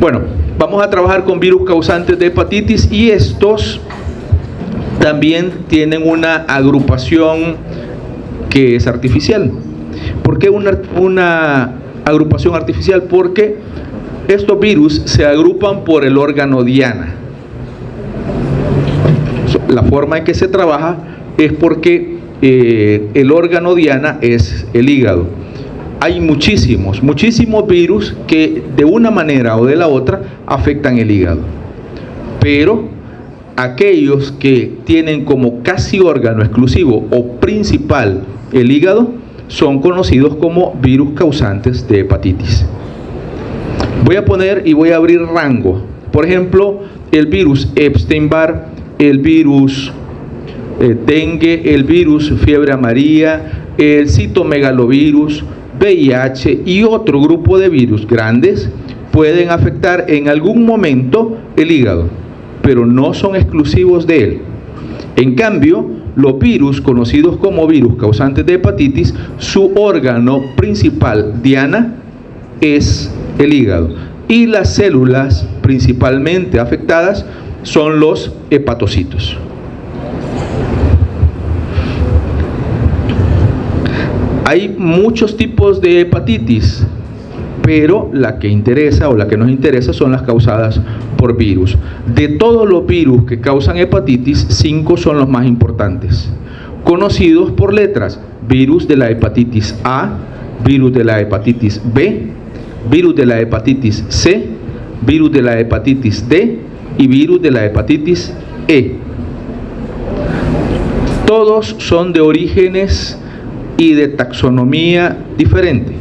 Bueno, vamos a trabajar con virus causantes de hepatitis y estos también tienen una agrupación que es artificial. ¿Por qué una agrupación artificial? Porque estos virus se agrupan por el órgano diana. La forma en que se trabaja es porque el órgano diana es el hígado. Hay muchísimos virus que de una manera o de la otra afectan el hígado. Pero aquellos que tienen como casi órgano exclusivo o principal el hígado son conocidos como virus causantes de hepatitis. Voy a poner y voy a abrir rango. Por ejemplo, el virus Epstein-Barr, el virus dengue, el virus fiebre amarilla, el citomegalovirus, VIH y otro grupo de virus grandes pueden afectar en algún momento el hígado, pero no son exclusivos de él. En cambio, los virus conocidos como virus causantes de hepatitis, su órgano principal diana es el hígado y las células principalmente afectadas son los hepatocitos. Hay muchos tipos de hepatitis, pero la que interesa o la que nos interesa son las causadas por virus. De todos los virus que causan hepatitis, 5 son los más importantes, conocidos por letras: virus de la hepatitis A, virus de la hepatitis B, virus de la hepatitis C, virus de la hepatitis D y virus de la hepatitis E. Todos son de orígenes y de taxonomía diferente.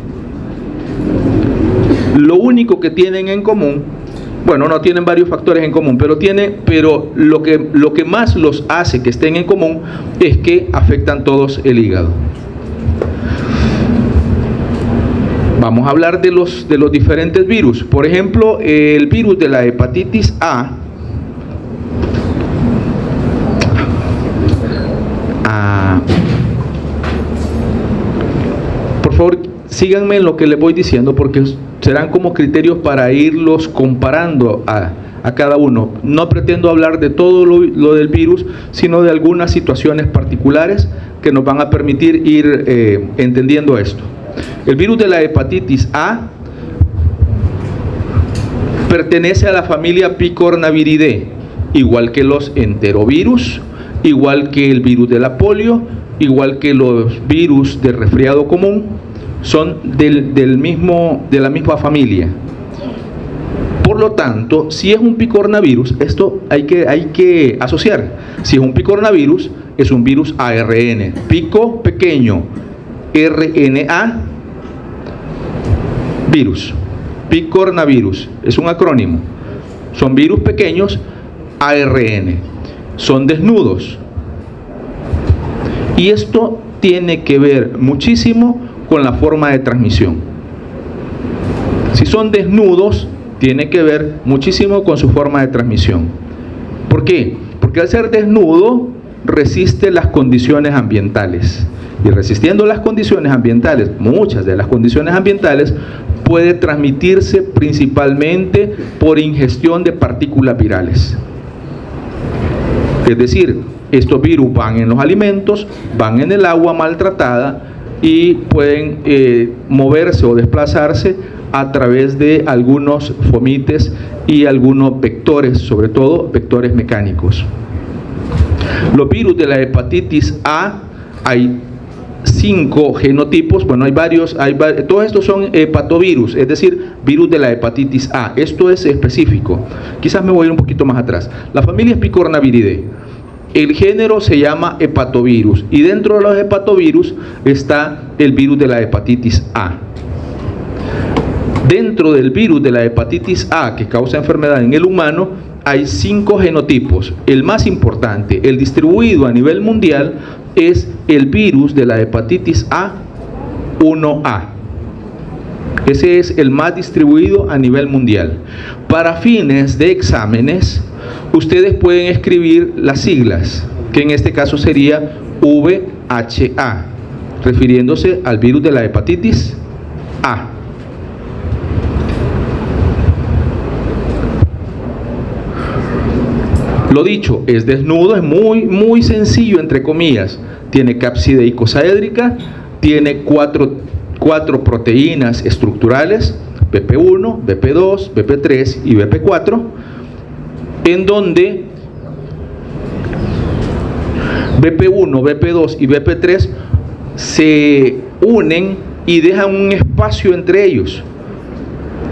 Lo único que tienen en común, bueno, no tienen varios factores en común, pero lo que más los hace que estén en común es que afectan todos el hígado. Vamos a hablar de los diferentes virus. Por ejemplo, el virus de la hepatitis A. Por favor, síganme en lo que les voy diciendo porque serán como criterios para irlos comparando a cada uno. No pretendo hablar de todo lo del virus, sino de algunas situaciones particulares que nos van a permitir ir entendiendo esto. El virus de la hepatitis A pertenece a la familia Picornaviridae, igual que los enterovirus, igual que el virus de la polio, igual que los virus de resfriado común, son de la misma familia. Por lo tanto, si es un picornavirus, esto hay que asociar. Si es un picornavirus, es un virus ARN, pico pequeño, RNA, virus. Picornavirus es un acrónimo. Son virus pequeños, ARN. Son desnudos. Y esto tiene que ver muchísimo con la forma de transmisión. Si son desnudos, tiene que ver muchísimo con su forma de transmisión. ¿Por qué? Porque al ser desnudo resiste las condiciones ambientales. Y resistiendo las condiciones ambientales, muchas de las condiciones ambientales, puede transmitirse principalmente por ingestión de partículas virales. Es decir, estos virus van en los alimentos, van en el agua maltratada y pueden moverse o desplazarse a través de algunos fomites y algunos vectores, sobre todo vectores mecánicos. Los virus de la hepatitis A, hay 5 genotipos, bueno, hay varios, todos estos son hepatovirus, es decir, virus de la hepatitis A. Esto es específico. Quizás me voy a ir un poquito más atrás. La familia es Picornaviridae. El género se llama hepatovirus y dentro de los hepatovirus está el virus de la hepatitis A. Dentro del virus de la hepatitis A que causa enfermedad en el humano hay 5 genotipos. El más importante, el distribuido a nivel mundial, es el virus de la hepatitis A1A. Ese es el más distribuido a nivel mundial. Para fines de exámenes, ustedes pueden escribir las siglas, que en este caso sería VHA, refiriéndose al virus de la hepatitis A. Lo dicho, es desnudo, es muy sencillo, entre comillas. Tiene cápside icosaédrica, tiene cuatro proteínas estructurales, BP1, BP2, BP3 y BP4, en donde BP1, BP2 y BP3 se unen y dejan un espacio entre ellos.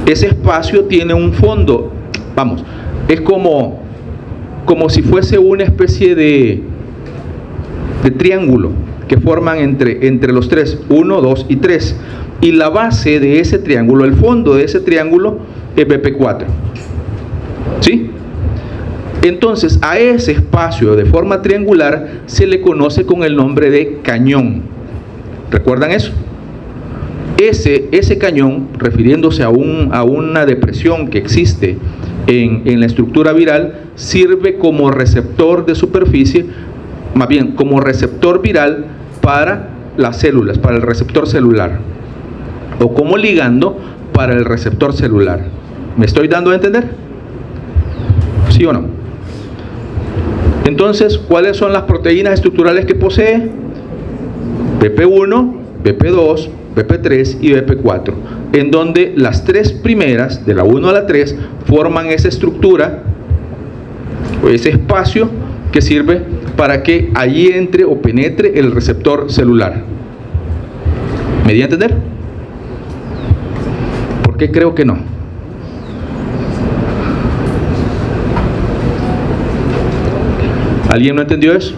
Ese espacio tiene un fondo, vamos, es como si fuese una especie de triángulo que forman entre los tres, 1, 2 y 3. Y la base de ese triángulo, el fondo de ese triángulo es BP4. ¿Sí? Entonces, a ese espacio de forma triangular se le conoce con el nombre de cañón. ¿Recuerdan eso? Ese cañón, refiriéndose a una depresión que existe en la estructura viral, sirve como receptor de superficie, más bien como receptor viral para las células, para el receptor celular, o como ligando para el receptor celular. ¿Me estoy dando a entender? ¿Sí o no? Entonces, ¿cuáles son las proteínas estructurales que posee? BP1, BP2, BP3 y BP4, en donde las tres primeras, de la 1 a la 3, forman esa estructura, o ese espacio que sirve para que allí entre o penetre el receptor celular. ¿Me di a entender? ¿Por qué creo que no? ¿Alguien no entendió eso?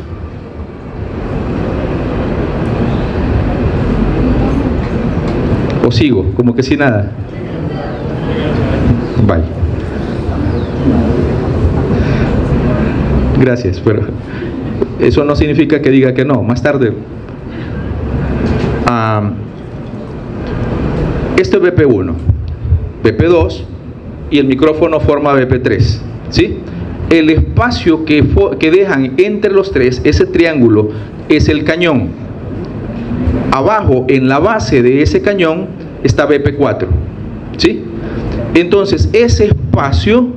¿O sigo? Como que sin nada. Bye. Gracias, pero eso no significa que diga que no. Más tarde. Esto es BP1, BP2 y el micrófono forma BP3. ¿Sí? El espacio que dejan entre los tres, ese triángulo, es el cañón. Abajo, en la base de ese cañón, está BP4. ¿Sí? Entonces, ese espacio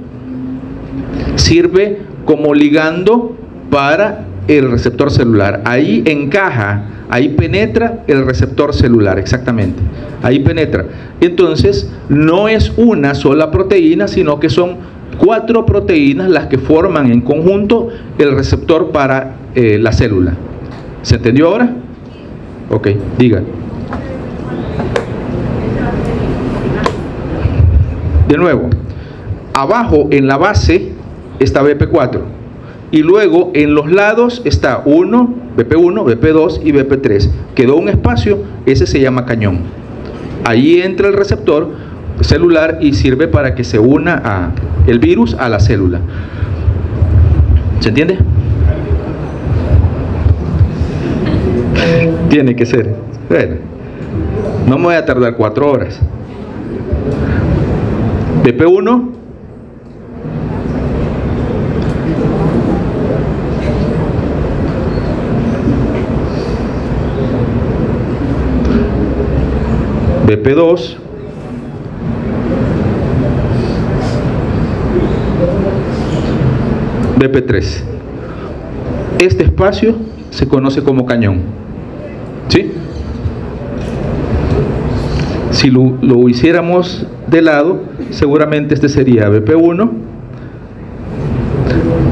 sirve como ligando para el receptor celular. Ahí encaja, ahí penetra el receptor celular, exactamente. Ahí penetra. Entonces, no es una sola proteína, sino que son 4 proteínas las que forman en conjunto el receptor para la célula. ¿Se entendió ahora? Ok, diga. De nuevo, abajo en la base está BP4 y luego en los lados está BP1, BP2 y BP3. Quedó un espacio, ese se llama cañón. Ahí entra el receptor celular y sirve para que se una el virus a la célula. ¿Se entiende? Tiene que ser. Bueno, no me voy a tardar 4 horas. BP1, BP2, BP3. Este espacio se conoce como cañón. ¿Sí? Si lo hiciéramos de lado, seguramente este sería BP1,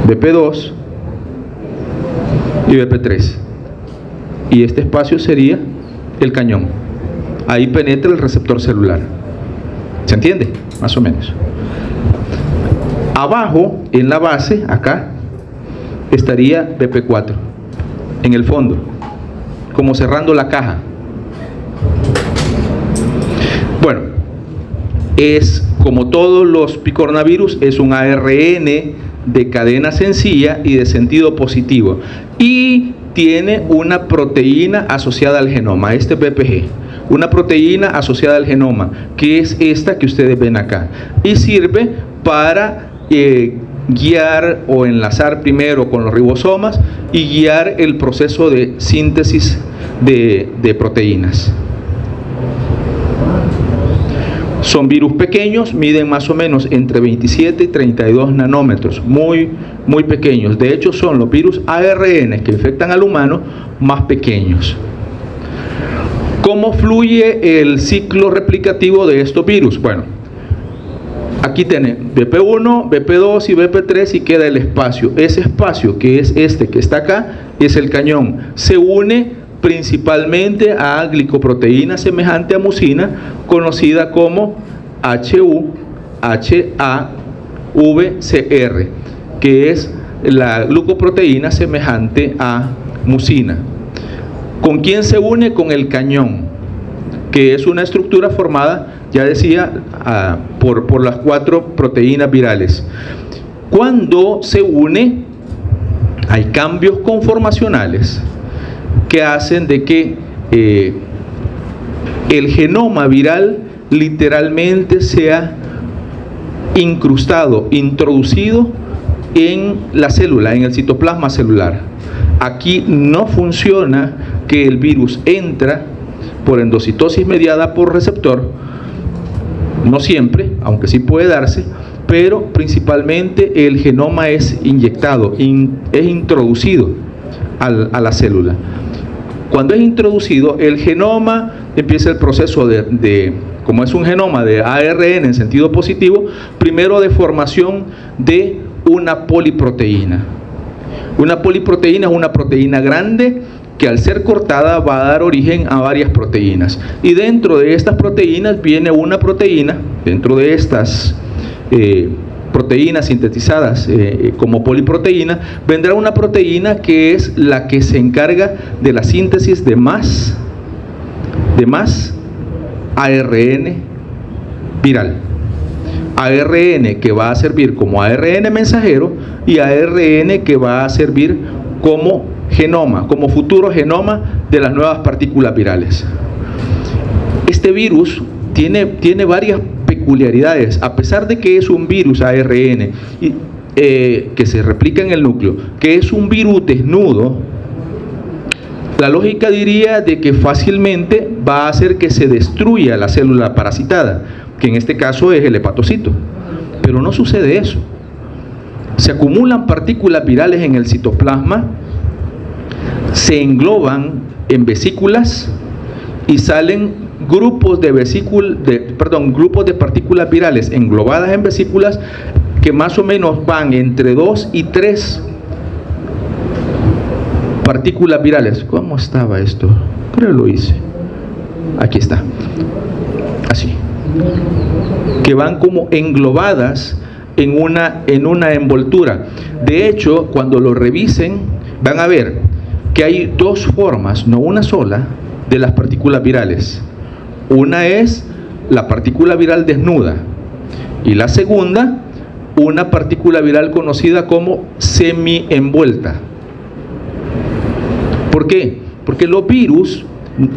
BP2 y BP3. Y este espacio sería el cañón. Ahí penetra el receptor celular. ¿Se entiende? Más o menos. Abajo, en la base, acá, estaría BP4, en el fondo, como cerrando la caja. Bueno, es como todos los picornavirus, es un ARN de cadena sencilla y de sentido positivo. Y tiene una proteína asociada al genoma, este BPG. Una proteína asociada al genoma, que es esta que ustedes ven acá. Y sirve para guiar o enlazar primero con los ribosomas y guiar el proceso de síntesis de proteínas. Son virus pequeños, miden más o menos entre 27 y 32 nanómetros, muy pequeños. De hecho, son los virus ARN que infectan al humano más pequeños. ¿Cómo fluye el ciclo replicativo de estos virus? Bueno, aquí tienen BP1, BP2 y BP3 y queda el espacio. Ese espacio, que es este que está acá, es el cañón. Se une principalmente a glicoproteína semejante a mucina, conocida como HU-HAVCR, que es la glucoproteína semejante a mucina. ¿Con quién se une? Con el cañón, que es una estructura formada, ya decía, por las 4 proteínas virales. Cuando se une, hay cambios conformacionales que hacen de que el genoma viral literalmente sea incrustado, introducido en la célula, en el citoplasma celular. Aquí no funciona que el virus entra por endocitosis mediada por receptor, no siempre, aunque sí puede darse, pero principalmente el genoma es inyectado, es introducido a la célula. Cuando es introducido, el genoma empieza el proceso como es un genoma de ARN en sentido positivo, primero de formación de una poliproteína. Una poliproteína es una proteína grande que al ser cortada va a dar origen a varias proteínas. Y dentro de estas proteínas viene una proteína, dentro de estas proteínas sintetizadas como poliproteína, vendrá una proteína que es la que se encarga de la síntesis de más ARN viral. ARN que va a servir como ARN mensajero y ARN que va a servir como genoma, como futuro genoma de las nuevas partículas virales. Este virus tiene varias peculiaridades, a pesar de que es un virus ARN que se replica en el núcleo, que es un virus desnudo. La lógica diría de que fácilmente va a hacer que se destruya la célula parasitada, que en este caso es el hepatocito, pero no sucede eso. Se acumulan partículas virales en el citoplasma, se engloban en vesículas y salen grupos de partículas virales englobadas en vesículas que más o menos van entre 2 y 3 partículas virales. ¿Cómo estaba esto? Creo que lo hice. Aquí está. Así. Que van como englobadas en una envoltura. De hecho, cuando lo revisen, van a ver que hay 2 formas, no una sola, de las partículas virales. Una es la partícula viral desnuda y la segunda, una partícula viral conocida como semi-envuelta. ¿Por qué? Porque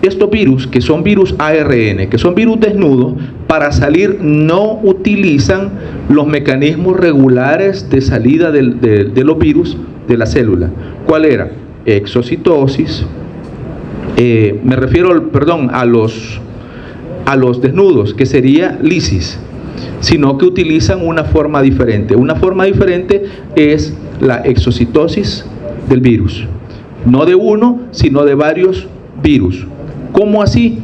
estos virus que son virus ARN, que son virus desnudos, para salir no utilizan los mecanismos regulares de salida de los virus de la célula. ¿Cuál era? Exocitosis, me refiero a los desnudos, que sería lisis, sino que utilizan una forma diferente. Una forma diferente es la exocitosis del virus, no de uno, sino de varios virus. ¿Cómo así?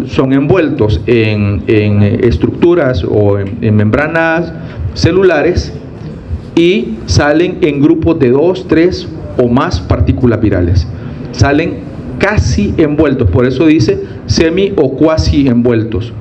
Son envueltos en estructuras o en membranas celulares y salen en grupos de 2, 3 o más partículas virales. Salen casi envueltos, por eso dice semi o cuasi envueltos.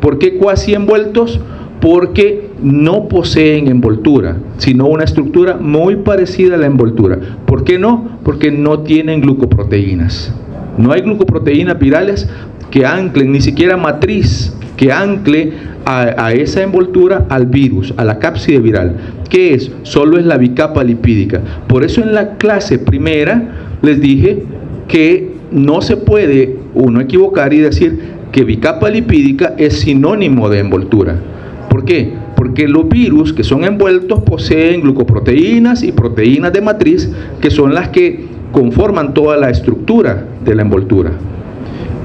¿Por qué cuasi envueltos? Porque no poseen envoltura, sino una estructura muy parecida a la envoltura. ¿Por qué no? Porque no tienen glucoproteínas. No hay glucoproteínas virales que anclen, ni siquiera matriz que ancle a esa envoltura al virus, a la cápside viral. ¿Qué es? Solo es la bicapa lipídica. Por eso en la clase primera les dije que no se puede uno equivocar y decir que bicapa lipídica es sinónimo de envoltura. ¿Por qué? Porque los virus que son envueltos poseen glucoproteínas y proteínas de matriz, que son las que conforman toda la estructura de la envoltura.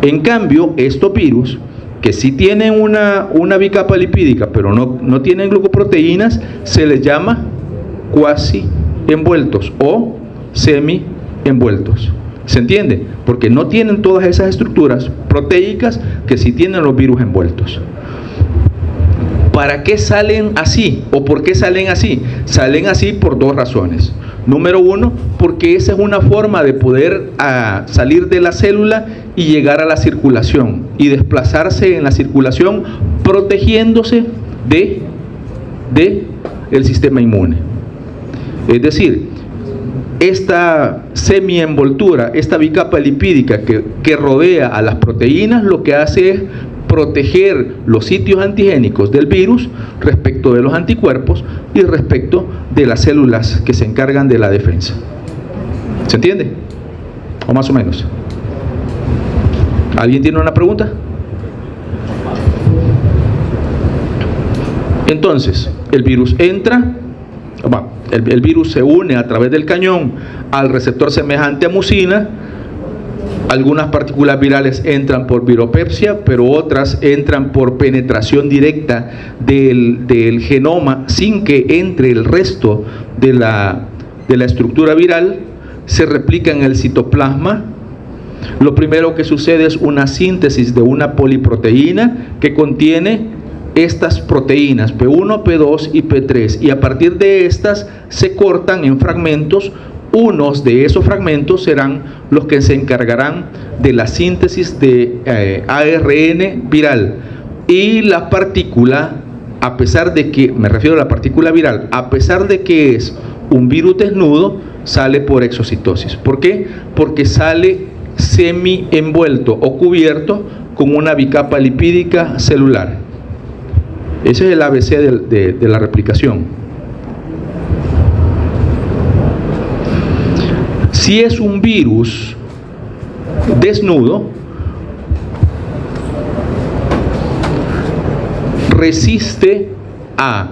En cambio, estos virus que sí tienen una bicapa lipídica, pero no tienen glucoproteínas, se les llama cuasi envueltos o semi envueltos. ¿Se entiende? Porque no tienen todas esas estructuras proteicas que sí tienen los virus envueltos. ¿Para qué salen así? ¿O por qué salen así? Salen así por dos razones. Número uno, porque esa es una forma de poder salir de la célula y llegar a la circulación y desplazarse en la circulación protegiéndose de el sistema inmune. Es decir, esta semienvoltura, esta bicapa lipídica que rodea a las proteínas, lo que hace es proteger los sitios antigénicos del virus respecto de los anticuerpos y respecto de las células que se encargan de la defensa. ¿Se entiende? ¿O más o menos? ¿Alguien tiene una pregunta? Entonces, el virus entra, el virus se une a través del cañón al receptor semejante a mucina. Algunas partículas virales entran por viropepsia, pero otras entran por penetración directa del genoma sin que entre el resto de la estructura viral, se replica en el citoplasma. Lo primero que sucede es una síntesis de una poliproteína que contiene estas proteínas P1, P2 y P3, y a partir de estas se cortan en fragmentos. Unos de esos fragmentos serán los que se encargarán de la síntesis de ARN viral, y la partícula, a pesar de que, me refiero a la partícula viral, a pesar de que es un virus desnudo, sale por exocitosis. ¿Por qué? Porque sale semi envuelto o cubierto con una bicapa lipídica celular. Ese es el ABC de la replicación. Si es un virus desnudo, resiste a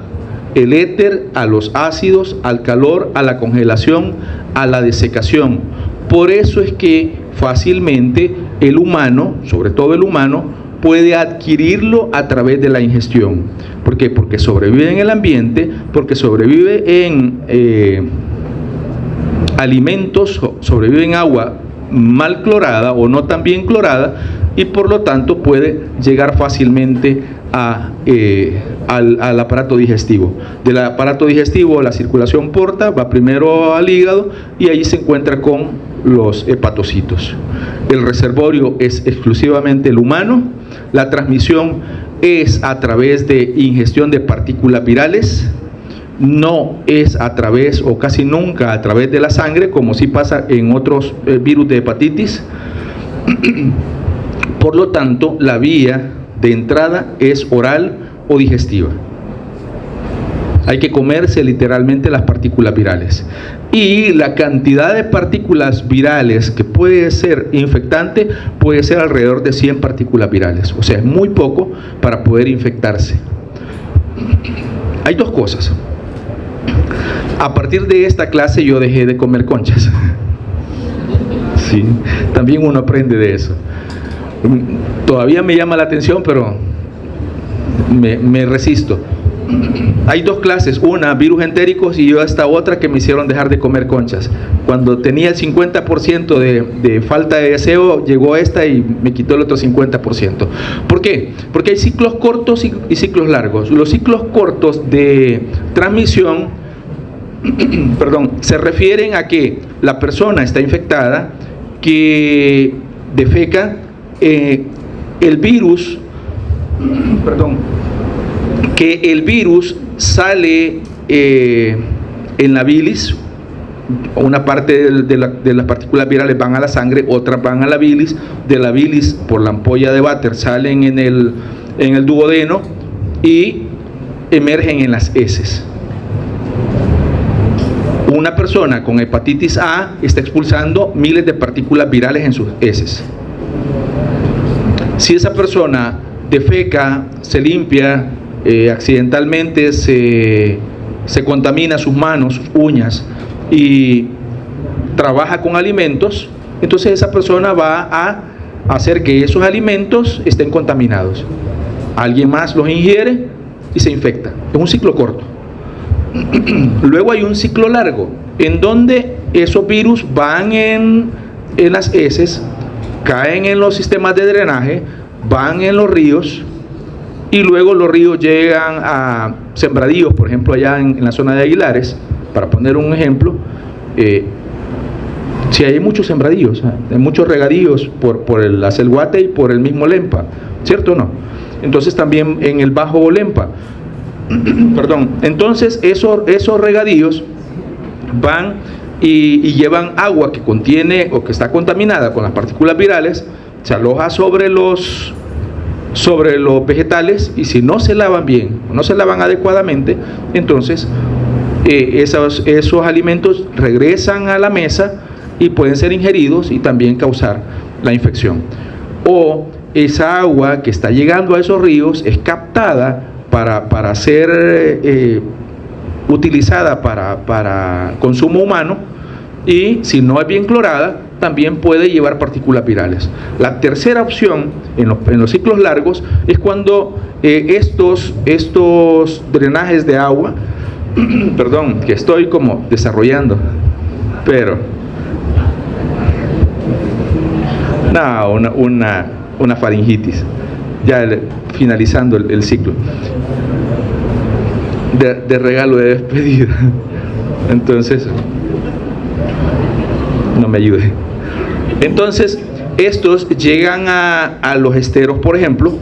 el éter, a los ácidos, al calor, a la congelación, a la desecación. Por eso es que fácilmente el humano, sobre todo el humano, puede adquirirlo a través de la ingestión. ¿Por qué? Porque sobrevive en el ambiente, porque sobrevive en alimentos, sobrevive en agua mal clorada o no tan bien clorada, y por lo tanto puede llegar fácilmente al aparato digestivo. Del aparato digestivo la circulación porta, va primero al hígado y allí se encuentra con los hepatocitos. El reservorio es exclusivamente el humano. La transmisión es a través de ingestión de partículas virales. No es a través, o casi nunca a través de la sangre, como sí pasa en otros virus de hepatitis. Por lo tanto, la vía de entrada es oral o digestiva. Hay que comerse literalmente las partículas virales. Y la cantidad de partículas virales que puede ser infectante puede ser alrededor de 100 partículas virales. O sea, es muy poco para poder infectarse. Hay dos cosas. A partir de esta clase yo dejé de comer conchas. Sí, también uno aprende de eso. Todavía me llama la atención, pero me resisto. Hay dos clases, una virus entéricos y esta otra que me hicieron dejar de comer conchas. Cuando tenía el 50% de falta de deseo, llegó esta y me quitó el otro 50%. ¿Por qué? Porque hay ciclos cortos y ciclos largos. Los ciclos cortos de transmisión se refieren a que la persona está infectada, que defeca, el virus sale en la bilis. Una parte de las partículas virales van a la sangre, otras van a la bilis. De la bilis, por la ampolla de Vater, salen en el duodeno y emergen en las heces. Una persona con hepatitis A está expulsando miles de partículas virales en sus heces. Si esa persona defeca, se limpia, accidentalmente se contamina sus manos, sus uñas y trabaja con alimentos, entonces esa persona va a hacer que esos alimentos estén contaminados. Alguien más los ingiere y se infecta. Es un ciclo corto. Luego hay un ciclo largo, en donde esos virus van en las heces, caen en los sistemas de drenaje, van en los ríos, y luego los ríos llegan a sembradíos, por ejemplo allá en la zona de Aguilares, para poner un ejemplo. Si hay muchos sembradíos, hay muchos regadíos por el Acelguate y por el mismo Lempa, ¿cierto o no? Entonces también en el Bajo Lempa, perdón, entonces esos regadíos van y llevan agua que contiene o que está contaminada con las partículas virales, se aloja sobre los vegetales, y si no se lavan bien, no se lavan adecuadamente, entonces esos alimentos regresan a la mesa y pueden ser ingeridos y también causar la infección. O esa agua que está llegando a esos ríos es captada para ser utilizada para consumo humano, y si no es bien clorada también puede llevar partículas virales. La tercera opción en los ciclos largos es cuando estos drenajes de agua perdón, que estoy como desarrollando, pero no, una faringitis, ya finalizando el ciclo de regalo de despedida. Entonces no me ayude. Entonces estos llegan a los esteros, por ejemplo,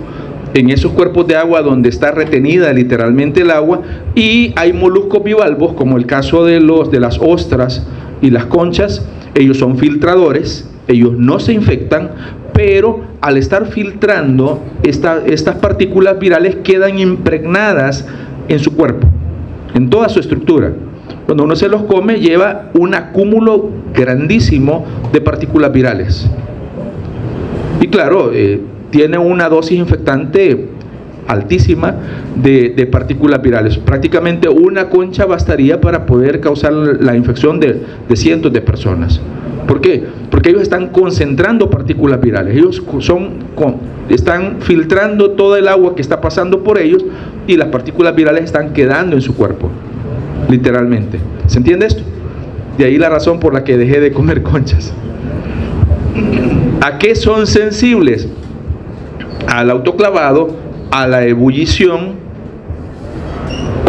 en esos cuerpos de agua donde está retenida literalmente el agua, y hay moluscos bivalvos, como el caso de las ostras y las conchas. Ellos son filtradores, ellos no se infectan, pero al estar filtrando estas partículas virales quedan impregnadas en su cuerpo, en toda su estructura. Cuando uno se los come, lleva un acúmulo grandísimo de partículas virales, y claro, tiene una dosis infectante altísima de partículas virales. Prácticamente una concha bastaría para poder causar la infección de cientos de personas. ¿Por qué? Porque ellos están concentrando partículas virales. Ellos están filtrando todo el agua que está pasando por ellos, y las partículas virales están quedando en su cuerpo, literalmente. ¿Se entiende esto? De ahí la razón por la que dejé de comer conchas. ¿A qué son sensibles? Al autoclavado, a la ebullición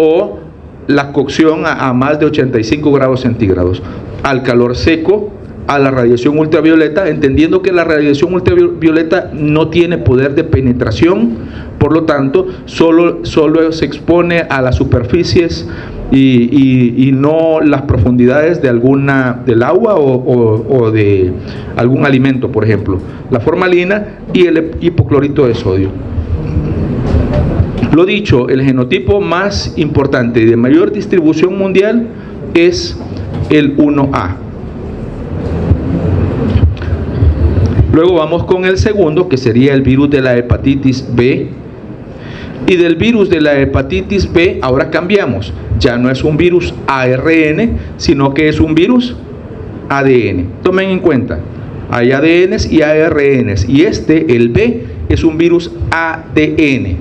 o la cocción a más de 85 grados centígrados, al calor seco, a la radiación ultravioleta, entendiendo que la radiación ultravioleta no tiene poder de penetración, por lo tanto solo se expone a las superficies y no las profundidades del agua o de algún alimento, por ejemplo, la formalina y el hipoclorito de sodio. Lo dicho, el genotipo más importante y de mayor distribución mundial es el 1A. Luego vamos con el segundo, que sería el virus de la hepatitis B. Y del virus de la hepatitis B ahora cambiamos. Ya no es un virus ARN, sino que es un virus ADN. Tomen en cuenta, hay ADNs y ARNs, y el B, es un virus ADN.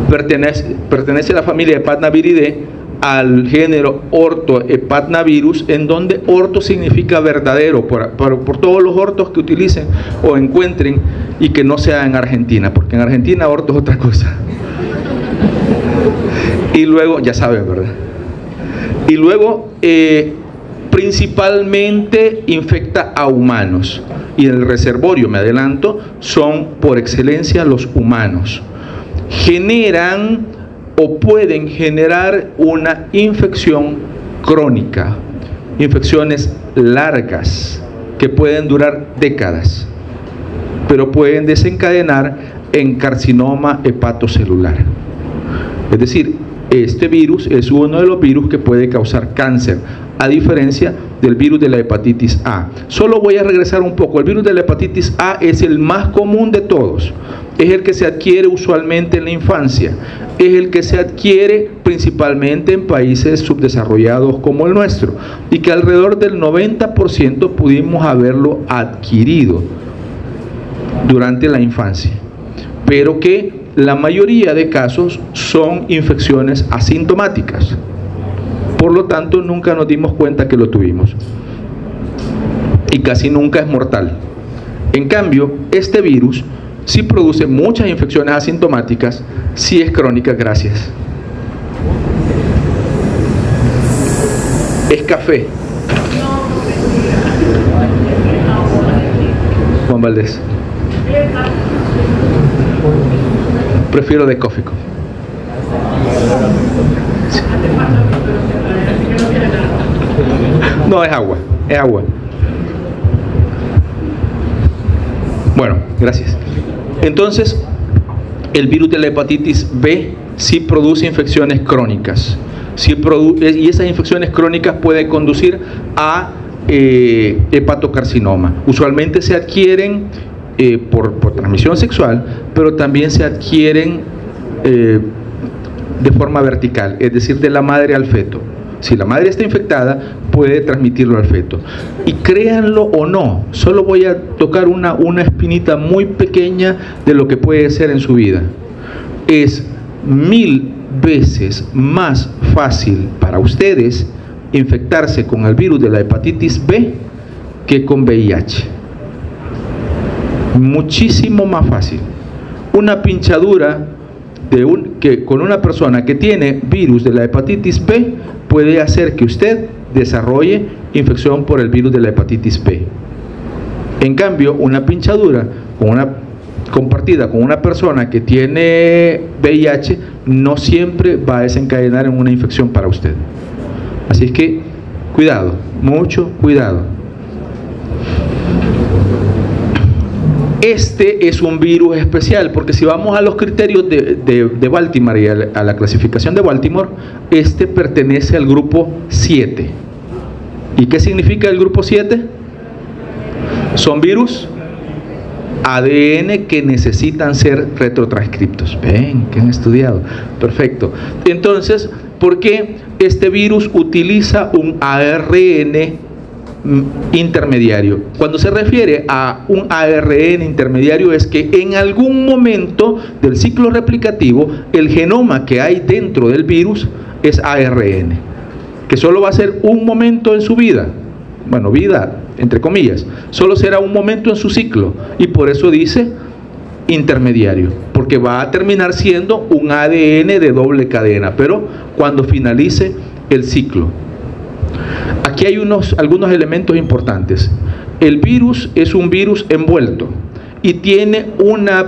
Pertenece a la familia Hepatnaviridae, al género Orthohepatnavirus, en donde orto significa verdadero, por todos los ortos que utilicen o encuentren, y que no sea en Argentina, porque en Argentina orto es otra cosa. Y luego, ya saben, ¿verdad? Y luego principalmente infecta a humanos, y el reservorio, me adelanto, son por excelencia los humanos. Generan o pueden generar una infección crónica, infecciones largas que pueden durar décadas, pero pueden desencadenar en carcinoma hepatocelular. Es decir, Este virus es uno de los virus que puede causar cáncer, a diferencia del virus de la hepatitis A. Solo voy a regresar un poco. El virus de la hepatitis A es el más común de todos. Es el que se adquiere usualmente en la infancia. Es el que se adquiere principalmente en países subdesarrollados como el nuestro. Y que alrededor del 90% pudimos haberlo adquirido durante la infancia. Pero que la mayoría de casos son infecciones asintomáticas. Por lo tanto, nunca nos dimos cuenta que lo tuvimos. Y casi nunca es mortal. En cambio, este virus sí produce muchas infecciones asintomáticas, sí es crónica, gracias. Es café. Juan Valdés. Prefiero de coffee. Sí. No, es agua, es agua. Bueno, gracias. Entonces, el virus de la hepatitis B sí produce infecciones crónicas. Y esas infecciones crónicas pueden conducir a hepatocarcinoma. Usualmente se adquieren por transmisión sexual, pero también se adquieren de forma vertical, es decir, de la madre al feto. Si la madre está infectada, puede transmitirlo al feto. Y créanlo o no, solo voy a tocar una espinita muy pequeña de lo que puede ser en su vida. Es 1000 veces más fácil para ustedes infectarse con el virus de la hepatitis B que con VIH. Muchísimo más fácil. Una pinchadura con una persona que tiene virus de la hepatitis B puede hacer que usted desarrolle infección por el virus de la hepatitis B. En cambio, una pinchadura compartida con una persona que tiene VIH no siempre va a desencadenar en una infección para usted. Así es que, cuidado, mucho cuidado. Este es un virus especial, porque si vamos a los criterios de Baltimore y a la clasificación de Baltimore, este pertenece al grupo 7. ¿Y qué significa el grupo 7? Son virus ADN que necesitan ser retrotranscriptos. Ven, que han estudiado. Perfecto. Entonces, ¿por qué este virus utiliza un ARN intermediario? Cuando se refiere a un ARN intermediario es que en algún momento del ciclo replicativo el genoma que hay dentro del virus es ARN, que solo va a ser un momento en su vida, bueno, vida entre comillas, solo será un momento en su ciclo, y por eso dice intermediario, porque va a terminar siendo un ADN de doble cadena, pero cuando finalice el ciclo. Aquí hay algunos elementos importantes. El virus es un virus envuelto y tiene una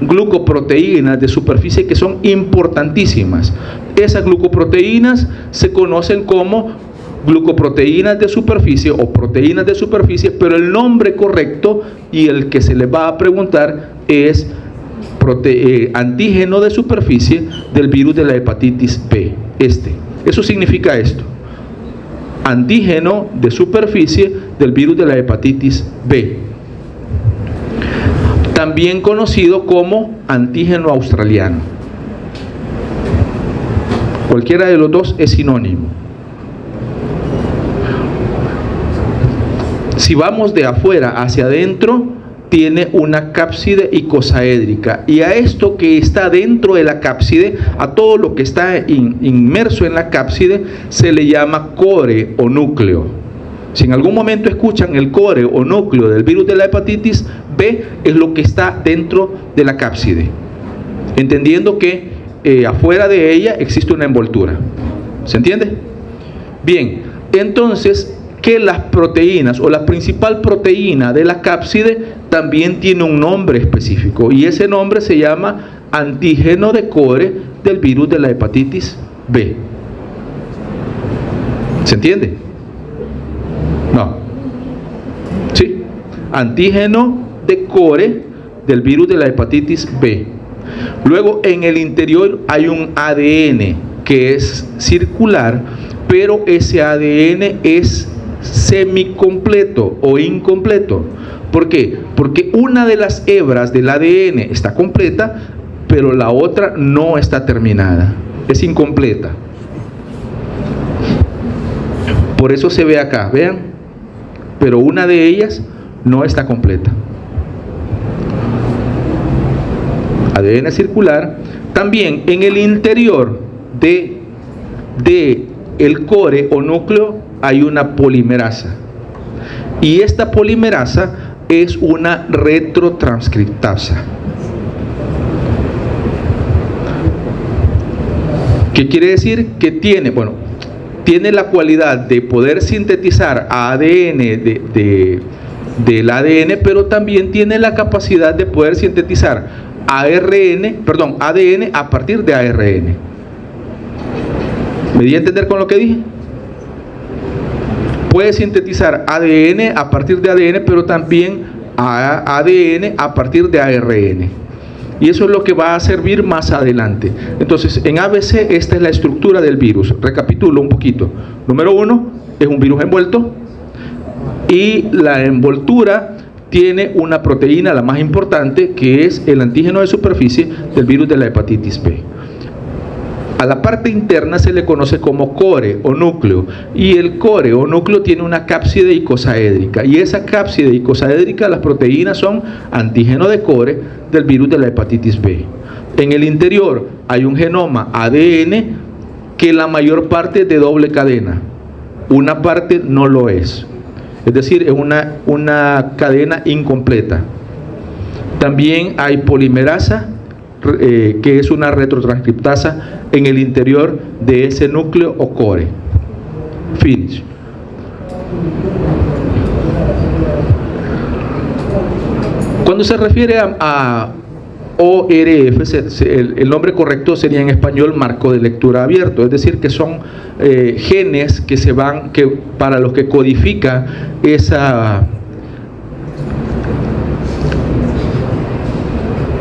glucoproteínas de superficie que son importantísimas. Esas glucoproteínas se conocen como glucoproteínas de superficie o proteínas de superficie, pero el nombre correcto y el que se les va a preguntar es antígeno de superficie del virus de la hepatitis B. Eso significa esto: antígeno de superficie del virus de la hepatitis B, también conocido como antígeno australiano. Cualquiera de los dos es sinónimo. Si vamos de afuera hacia adentro, tiene una cápside icosaédrica, y a esto que está dentro de la cápside, a todo lo que está inmerso en la cápside, se le llama core o núcleo. Si en algún momento escuchan el core o núcleo del virus de la hepatitis B, es lo que está dentro de la cápside, entendiendo que afuera de ella existe una envoltura. ¿Se entiende? Bien, entonces que las proteínas o la principal proteína de la cápside también tiene un nombre específico, y ese nombre se llama antígeno de core del virus de la hepatitis B. ¿Se entiende? No. ¿Sí? Antígeno de core del virus de la hepatitis B. Luego, en el interior hay un ADN que es circular, pero ese ADN es semicompleto o incompleto. ¿Por qué? Porque una de las hebras del ADN está completa, pero la otra no está terminada, es incompleta. Por eso se ve acá, vean, pero una de ellas no está completa. ADN circular. También en el interior de el core o núcleo hay una polimerasa, y esta polimerasa es una retrotranscriptasa. ¿Qué quiere decir? Que tiene, bueno, tiene la cualidad de poder sintetizar ADN del ADN, pero también tiene la capacidad de poder sintetizar ADN a partir de ARN. ¿Me di a entender con lo que dije? Puede sintetizar ADN a partir de ADN, pero también ADN a partir de ARN. Y eso es lo que va a servir más adelante. Entonces, en ABC esta es la estructura del virus. Recapitulo un poquito. Número 1, es un virus envuelto, y la envoltura tiene una proteína, la más importante, que es el antígeno de superficie del virus de la hepatitis B. A la parte interna se le conoce como core o núcleo, y el core o núcleo tiene una cápside icosaédrica, y esa cápside icosaédrica, las proteínas son antígeno de core del virus de la hepatitis B. En el interior hay un genoma ADN que la mayor parte es de doble cadena, una parte no lo es decir, es una cadena incompleta. También hay polimerasa, que es una retrotranscriptasa en el interior de ese núcleo o core. Finish. Cuando se refiere a ORF, el nombre correcto sería en español marco de lectura abierto, es decir, que son genes que se van, que para los que codifica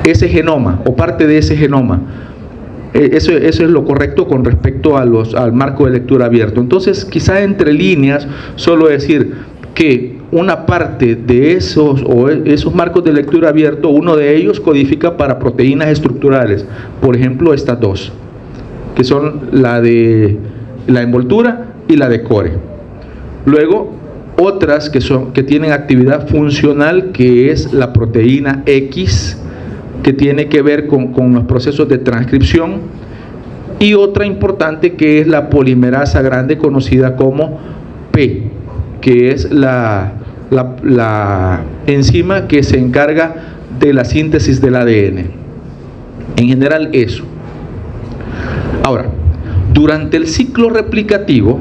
ese genoma o parte de ese genoma. Eso es lo correcto con respecto al marco de lectura abierto. Entonces, quizá entre líneas, solo decir que una parte de esos marcos de lectura abierto, uno de ellos codifica para proteínas estructurales, por ejemplo estas dos, que son la de la envoltura y la de core. Luego otras que tienen actividad funcional, que es la proteína X, que tiene que ver con los procesos de transcripción, y otra importante que es la polimerasa grande conocida como P, que es la enzima que se encarga de la síntesis del ADN. En general eso. Ahora, durante el ciclo replicativo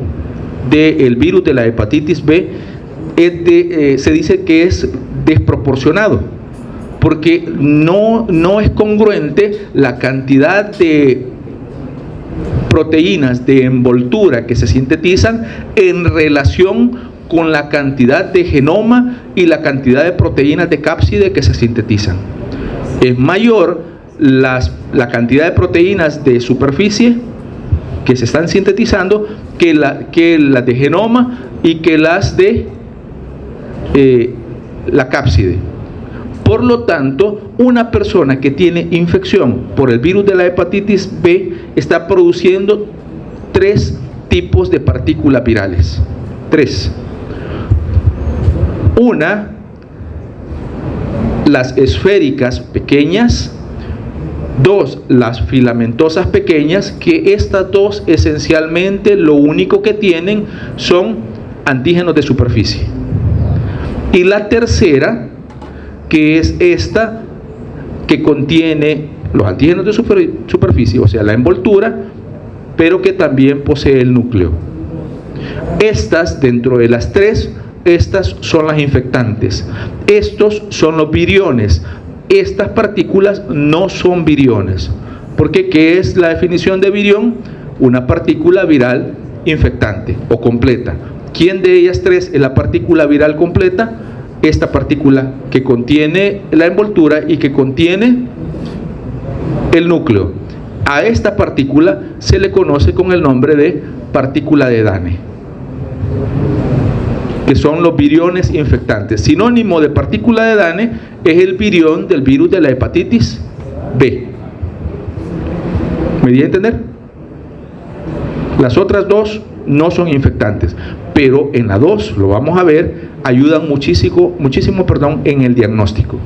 del virus de la hepatitis B, se dice que es desproporcionado, porque no es congruente la cantidad de proteínas de envoltura que se sintetizan en relación con la cantidad de genoma y la cantidad de proteínas de cápside que se sintetizan. Es mayor la cantidad de proteínas de superficie que se están sintetizando que las de genoma y que las de la cápside. Por lo tanto, una persona que tiene infección por el virus de la hepatitis B está produciendo 3 tipos de partículas virales. 3. Una, las esféricas pequeñas. 2, las filamentosas pequeñas, que estas dos esencialmente lo único que tienen son antígenos de superficie. Y la tercera, que es esta, que contiene los antígenos de superficie, o sea, la envoltura, pero que también posee el núcleo. Estas, dentro de las 3, estas son las infectantes. Estos son los viriones. Estas partículas no son viriones. Porque ¿qué es la definición de virión? Una partícula viral infectante o completa. ¿Quién de ellas 3 es la partícula viral completa? Esta partícula que contiene la envoltura y que contiene el núcleo. A esta partícula se le conoce con el nombre de partícula de Dane, que son los viriones infectantes. Sinónimo de partícula de Dane es el virión del virus de la hepatitis B. ¿Me di a entender? Las otras dos no son infectantes, pero en la 2, lo vamos a ver, ayudan muchísimo en el diagnóstico.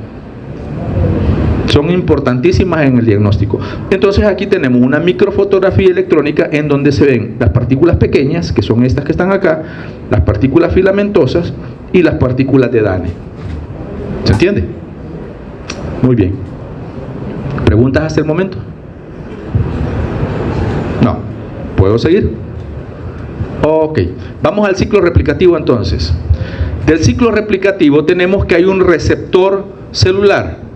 Son importantísimas en el diagnóstico. Entonces aquí tenemos una microfotografía electrónica en donde se ven las partículas pequeñas, que son estas que están acá, las partículas filamentosas y las partículas de Dane. ¿Se entiende? Muy bien. ¿Preguntas hasta el momento? No. ¿Puedo seguir? Ok. Vamos al ciclo replicativo entonces. Del ciclo replicativo tenemos que hay un receptor celular.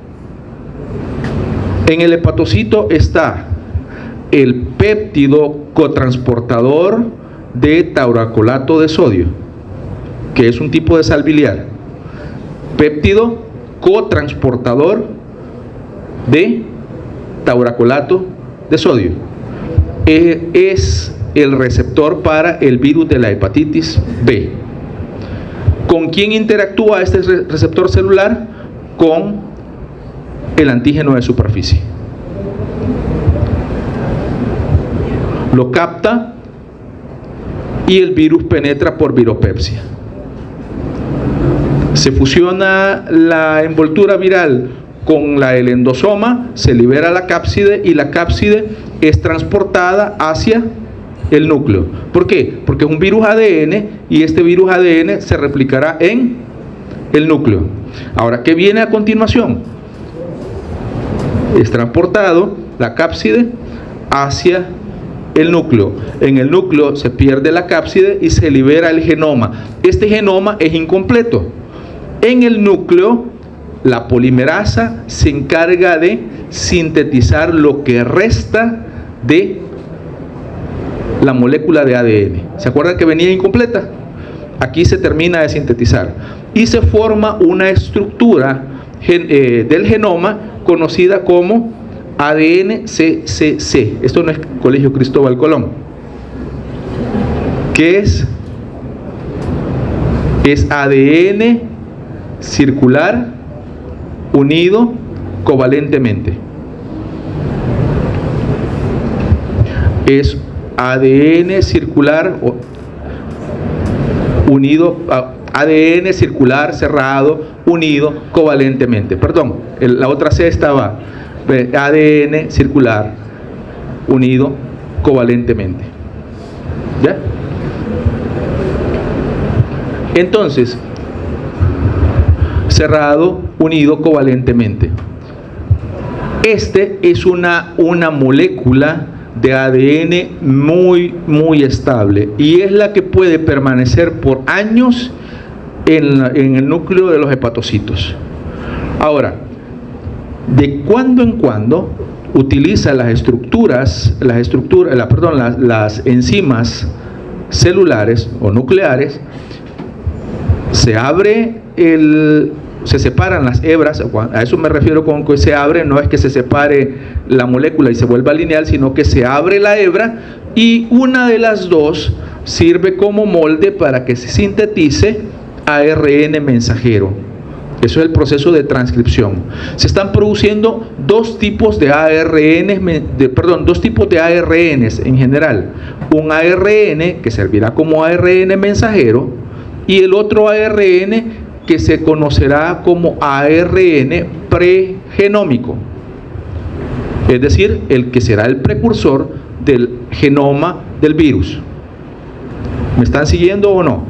En el hepatocito está el péptido cotransportador de tauracolato de sodio, que es un tipo de sal biliar. Péptido cotransportador de tauracolato de sodio. Es el receptor para el virus de la hepatitis B. ¿Con quién interactúa este receptor celular? Con el antígeno de superficie. Lo capta y el virus penetra por viropepsia. Se fusiona la envoltura viral con la del endosoma, se libera la cápside y la cápside es transportada hacia el núcleo. ¿Por qué? Porque es un virus ADN y este virus ADN se replicará en el núcleo. Ahora, ¿qué viene a continuación? Es transportado la cápside hacia el núcleo. En el núcleo se pierde la cápside y se libera el genoma. Este genoma es incompleto. En el núcleo, la polimerasa se encarga de sintetizar lo que resta de la molécula de ADN. ¿Se acuerdan que venía incompleta? Aquí se termina de sintetizar y se forma una estructura del genoma conocida como ADN-CCC. Esto no es Colegio Cristóbal Colón. ¿Qué es? Es ADN circular unido covalentemente. Es ADN circular unido, ADN circular cerrado unido covalentemente. Perdón, la otra C estaba ADN circular unido covalentemente. ¿Ya? Entonces, cerrado unido covalentemente. Este es una molécula de ADN muy estable y es la que puede permanecer por años en el núcleo de los hepatocitos. Ahora, de cuando en cuando utiliza las enzimas celulares o nucleares, se separan las hebras. A eso me refiero con que se abre, no es que se separe la molécula y se vuelva lineal, sino que se abre la hebra y una de las dos sirve como molde para que se sintetice ARN mensajero. Eso es el proceso de transcripción. Se están produciendo dos tipos de ARNs en general. Un ARN que servirá como ARN mensajero y el otro ARN que se conocerá como ARN pregenómico, es decir, el que será el precursor del genoma del virus. ¿Me están siguiendo o no?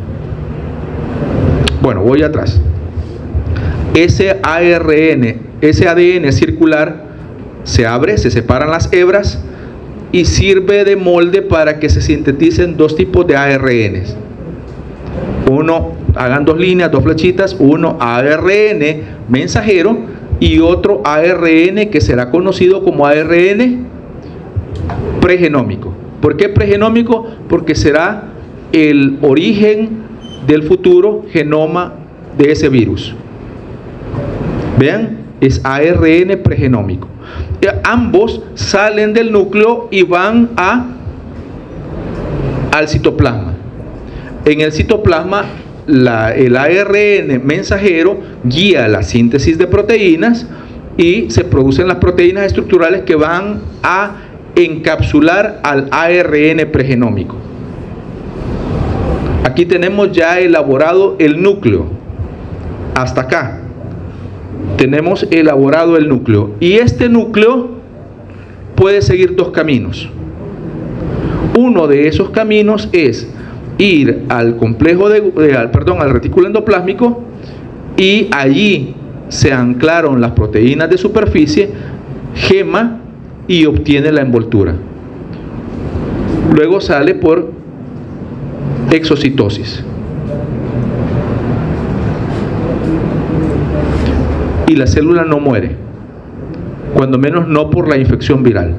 Bueno, voy atrás. Ese ADN circular se abre, se separan las hebras y sirve de molde para que se sinteticen dos tipos de ARNs. Uno, hagan dos líneas, dos flechitas, uno ARN mensajero y otro ARN que será conocido como ARN pregenómico. ¿Por qué pregenómico? Porque será el origen del futuro genoma de ese virus. Vean, es ARN pregenómico. ambos salen del núcleo y van al citoplasma. En el citoplasma, el ARN mensajero guía la síntesis de proteínas y se producen las proteínas estructurales que van a encapsular al ARN pregenómico. Aquí tenemos ya elaborado el núcleo. Hasta acá tenemos elaborado el núcleo. Y este núcleo puede seguir dos caminos. Uno de esos caminos es ir al complejo al retículo endoplásmico, y allí se anclaron las proteínas de superficie, gema y obtiene la envoltura. Luego sale por exocitosis. Y la célula no muere, cuando menos no por la infección viral.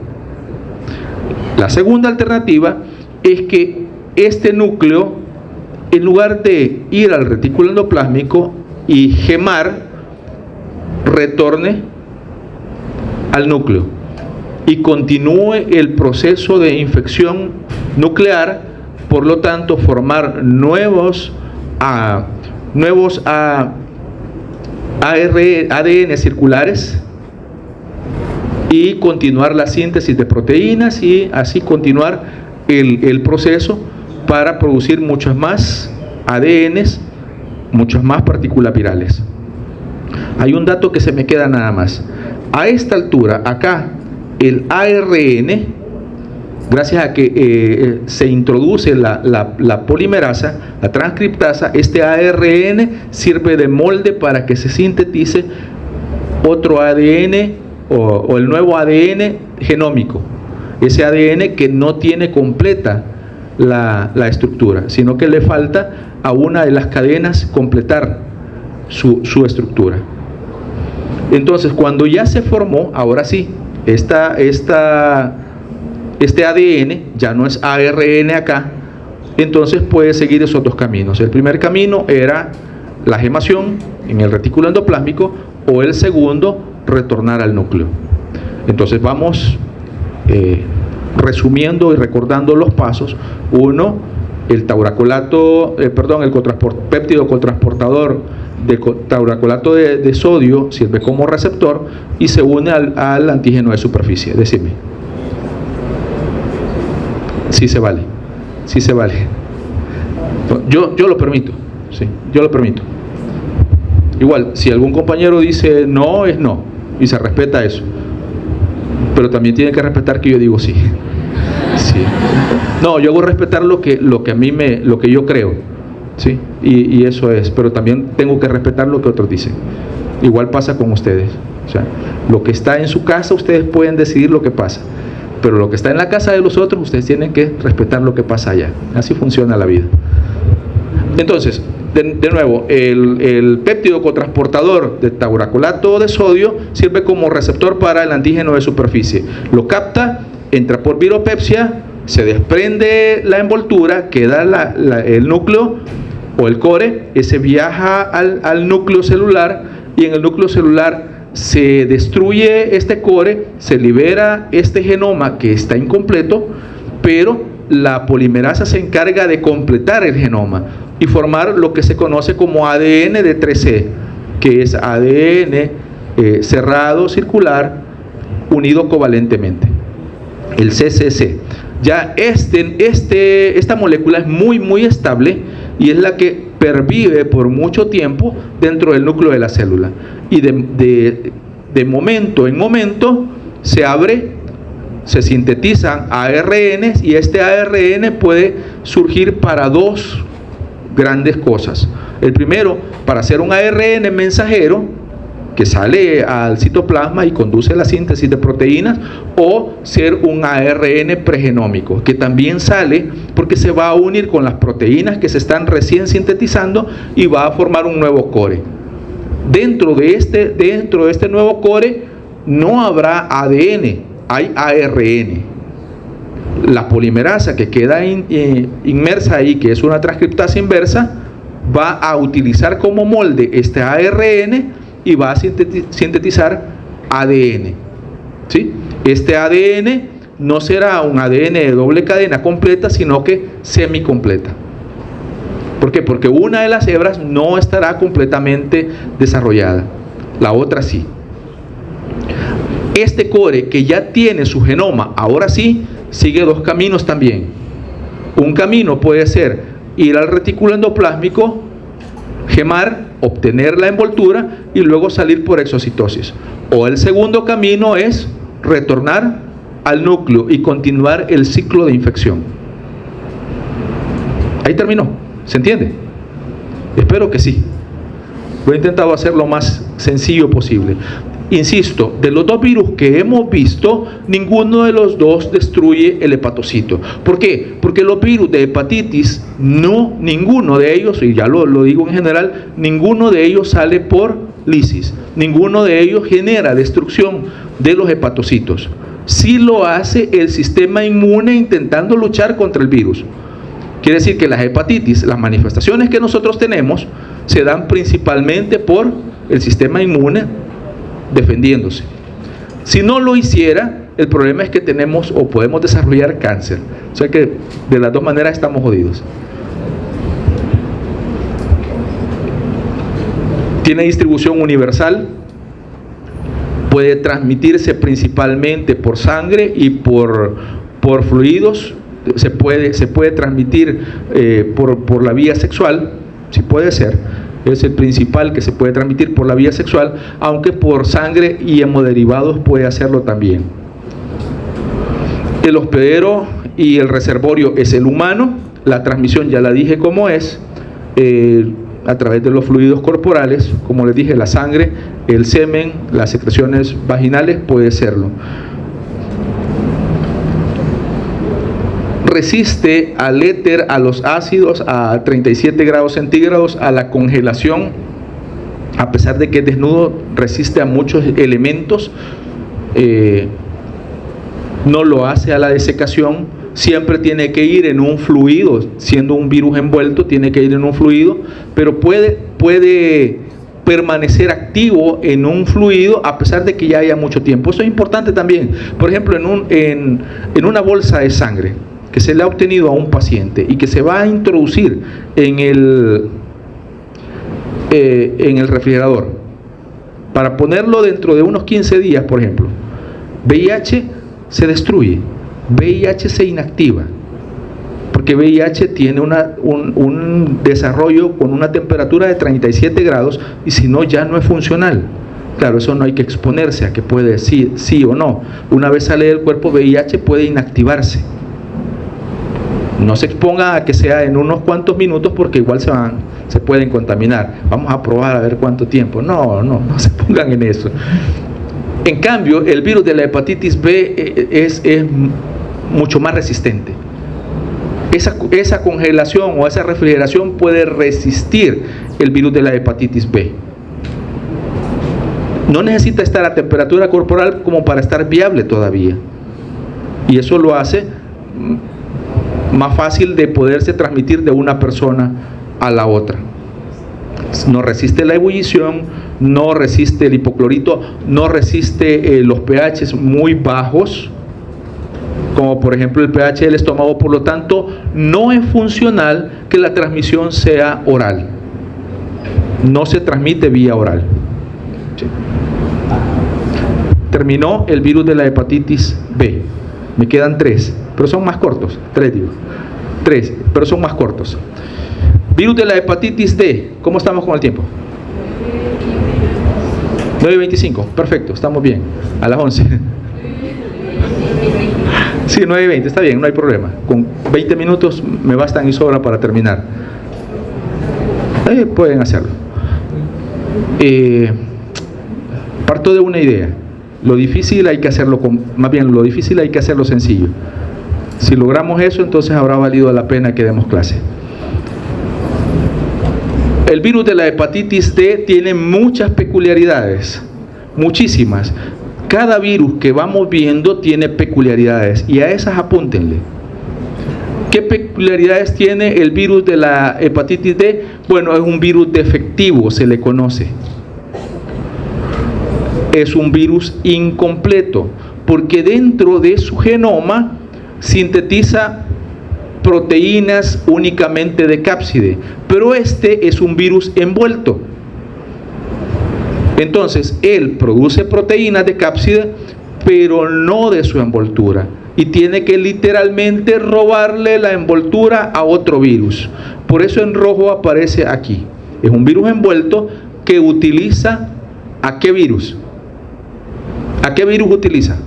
La segunda alternativa es que este núcleo, en lugar de ir al retículo endoplásmico y gemar, retorne al núcleo y continúe el proceso de infección nuclear, por lo tanto formar nuevos ADN circulares y continuar la síntesis de proteínas, y así continuar el proceso para producir muchos más ADNs, muchas más partículas virales. Hay un dato que se me queda nada más. A esta altura, acá, el ARN, gracias a que se introduce la polimerasa, la transcriptasa, este ARN sirve de molde para que se sintetice otro ADN o el nuevo ADN genómico. Ese ADN que no tiene completa la estructura, sino que le falta a una de las cadenas completar su estructura. Entonces, cuando ya se formó, ahora sí, este ADN ya no es ARN acá, entonces puede seguir esos dos caminos. El primer camino era la gemación en el retículo endoplásmico, o el segundo, retornar al núcleo. Entonces vamos resumiendo y recordando los pasos. Uno, el tauracolato, el péptido cotransportador de tauracolato de sodio sirve como receptor y se une al antígeno de superficie. Decime. Sí se vale, sí se vale. Yo lo permito, sí, yo lo permito. Igual, si algún compañero dice no, es no, y se respeta eso. Pero también tiene que respetar que yo digo sí. Sí. No, yo hago respetar lo que yo creo, ¿sí? Y eso es, pero también tengo que respetar lo que otros dicen. Igual pasa con ustedes. O sea, lo que está en su casa, ustedes pueden decidir lo que pasa, pero lo que está en la casa de los otros, ustedes tienen que respetar lo que pasa allá. Así funciona la vida. Entonces, de nuevo, el péptido cotransportador de tauracolato de sodio sirve como receptor para el antígeno de superficie. Lo capta, entra por viropepsia, se desprende la envoltura, queda el núcleo o el core, ese viaja al núcleo celular, y en el núcleo celular se destruye este core, se libera este genoma que está incompleto, pero la polimerasa se encarga de completar el genoma y formar lo que se conoce como ADN de 3C, que es ADN cerrado circular unido covalentemente, el CCC. Ya esta molécula es muy estable y es la que pervive por mucho tiempo dentro del núcleo de la célula, y de momento en momento se abre, se sintetizan ARNs, y este ARN puede surgir para dos grandes cosas. El primero, para hacer un ARN mensajero que sale al citoplasma y conduce la síntesis de proteínas, o ser un ARN pregenómico que también sale porque se va a unir con las proteínas que se están recién sintetizando y va a formar un nuevo core. Dentro de este nuevo core no habrá ADN, hay ARN. La polimerasa que queda inmersa ahí, que es una transcriptasa inversa, va a utilizar como molde este ARN y va a sintetizar ADN. ¿sí? Este ADN no será un ADN de doble cadena completa, sino que semicompleta. ¿Por qué? Porque una de las hebras no estará completamente desarrollada, la otra sí. Este core que ya tiene su genoma, ahora sí, sigue dos caminos también. Un camino puede ser ir al retículo endoplásmico, gemar, obtener la envoltura y luego salir por exocitosis. O el segundo camino es retornar al núcleo y continuar el ciclo de infección. Ahí terminó. ¿Se entiende? Espero que sí. Lo he intentado hacer lo más sencillo posible. Insisto, de los dos virus que hemos visto, ninguno de los dos destruye el hepatocito. ¿Por qué? Porque los virus de hepatitis, no, ninguno de ellos, y ya lo digo en general, ninguno de ellos sale por lisis. Ninguno de ellos genera destrucción de los hepatocitos. Sí lo hace el sistema inmune intentando luchar contra el virus. Quiere decir que las hepatitis, las manifestaciones que nosotros tenemos, se dan principalmente por el sistema inmune defendiéndose. Si no lo hiciera, el problema es que tenemos o podemos desarrollar cáncer. O sea que de las dos maneras estamos jodidos. Tiene distribución universal, puede transmitirse principalmente por sangre y por fluidos. Se puede transmitir por la vía sexual, sí puede ser, es el principal que se puede transmitir por la vía sexual, aunque por sangre y hemoderivados puede hacerlo también. El hospedero y el reservorio es el humano, la transmisión ya la dije cómo es, a través de los fluidos corporales, como les dije, la sangre, el semen, las secreciones vaginales puede serlo. Resiste al éter, a los ácidos, a 37 grados centígrados, a la congelación, a pesar de que es desnudo, resiste a muchos elementos, no lo hace a la desecación, siempre tiene que ir en un fluido, siendo un virus envuelto, tiene que ir en un fluido, pero puede permanecer activo en un fluido a pesar de que ya haya mucho tiempo. Eso es importante también. Por ejemplo, en una bolsa de sangre que se le ha obtenido a un paciente y que se va a introducir en el refrigerador para ponerlo dentro de unos 15 días, por ejemplo, VIH se destruye, VIH se inactiva, porque VIH tiene un desarrollo con una temperatura de 37 grados y si no ya no es funcional. Claro, eso no hay que exponerse a que puede decir sí o no. Una vez sale del cuerpo, VIH puede inactivarse. No se exponga a que sea en unos cuantos minutos porque igual se pueden contaminar. Vamos a probar a ver cuánto tiempo. No se pongan en eso. En cambio, el virus de la hepatitis B es mucho más resistente. Esa congelación o esa refrigeración puede resistir el virus de la hepatitis B. No necesita estar a temperatura corporal como para estar viable todavía. Y eso lo hace más fácil de poderse transmitir de una persona a la otra. No resiste la ebullición, no resiste el hipoclorito, no resiste los pHs muy bajos, como por ejemplo el pH del estómago. Por lo tanto, no es funcional que la transmisión sea oral. No se transmite vía oral. Sí. Terminó el virus de la hepatitis B. Me quedan 3, pero son más cortos. 3, pero son más cortos. Virus de la hepatitis D. ¿Cómo estamos con el tiempo? 9:25. Perfecto, estamos bien. A las 11. Sí, 9:20. Está bien, no hay problema. Con 20 minutos me bastan y sobra para terminar. Pueden hacerlo. Parto de una idea. Lo difícil hay que hacerlo lo difícil hay que hacerlo sencillo. Si logramos eso, entonces habrá valido la pena que demos clase. El virus de la hepatitis D tiene muchas peculiaridades, muchísimas. Cada virus que vamos viendo tiene peculiaridades y a esas apúntenle. ¿Qué peculiaridades tiene el virus de la hepatitis D? Bueno, es un virus defectivo, se le conoce. Es un virus incompleto. Porque dentro de su genoma sintetiza proteínas únicamente de cápside, pero este es un virus envuelto. Entonces, él produce proteínas de cápside, pero no de su envoltura, y tiene que literalmente robarle la envoltura a otro virus. Por eso en rojo aparece aquí. Es un virus envuelto que utiliza ¿a qué virus? ¿A qué virus utiliza?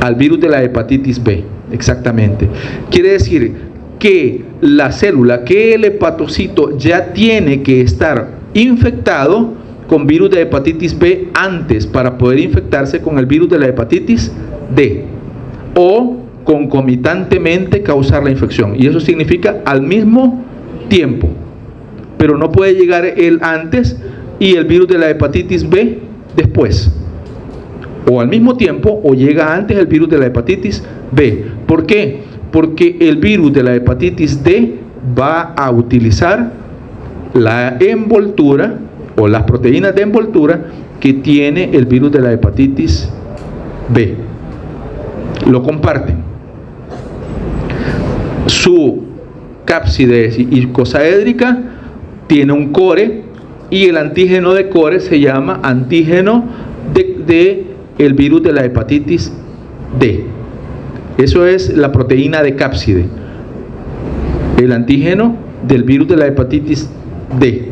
Al virus de la hepatitis B, exactamente. Quiere decir que la célula, que el hepatocito ya tiene que estar infectado con virus de hepatitis B antes para poder infectarse con el virus de la hepatitis D, o concomitantemente causar la infección, y eso significa al mismo tiempo, pero no puede llegar él antes y el virus de la hepatitis B después, o al mismo tiempo, o llega antes el virus de la hepatitis B. ¿Por qué? Porque el virus de la hepatitis D va a utilizar la envoltura o las proteínas de envoltura que tiene el virus de la hepatitis B. Lo comparten. Su cápside icosaédrica tiene un core, y el antígeno de core se llama antígeno de el virus de la hepatitis D. Eso es la proteína de cápside, el antígeno del virus de la hepatitis D.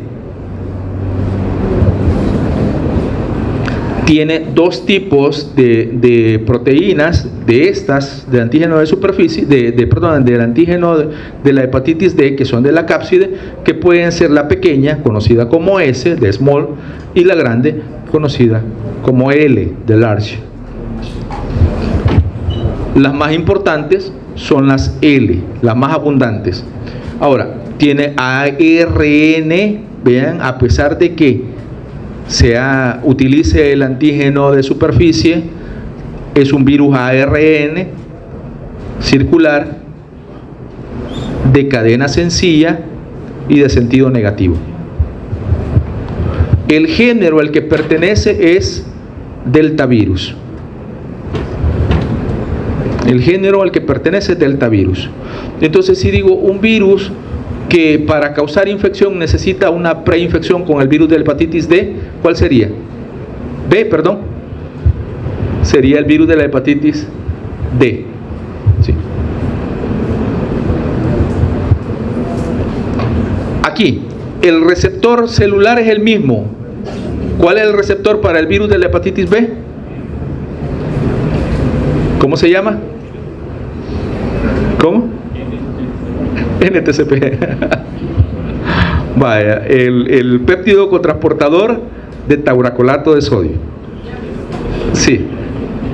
Tiene dos tipos de proteínas de estas, de antígeno de superficie, del antígeno de la hepatitis D, que son de la cápside, que pueden ser la pequeña, conocida como S, de small, y la grande, conocida como L, de large. Las más importantes son las L, las más abundantes. Ahora, tiene ARN, vean, a pesar de que utilice el antígeno de superficie, es un virus ARN circular, de cadena sencilla y de sentido negativo. El género al que pertenece es deltavirus. El género al que pertenece es deltavirus. Entonces, si digo un virus que para causar infección necesita una preinfección con el virus de la hepatitis D, ¿cuál sería? B, perdón. Sería el virus de la hepatitis D. Sí. Aquí, el receptor celular es el mismo. ¿Cuál es el receptor para el virus de la hepatitis B? ¿Cómo se llama? ¿Cómo? NTCP. Vaya, el péptido cotransportador de tauracolato de sodio. Sí.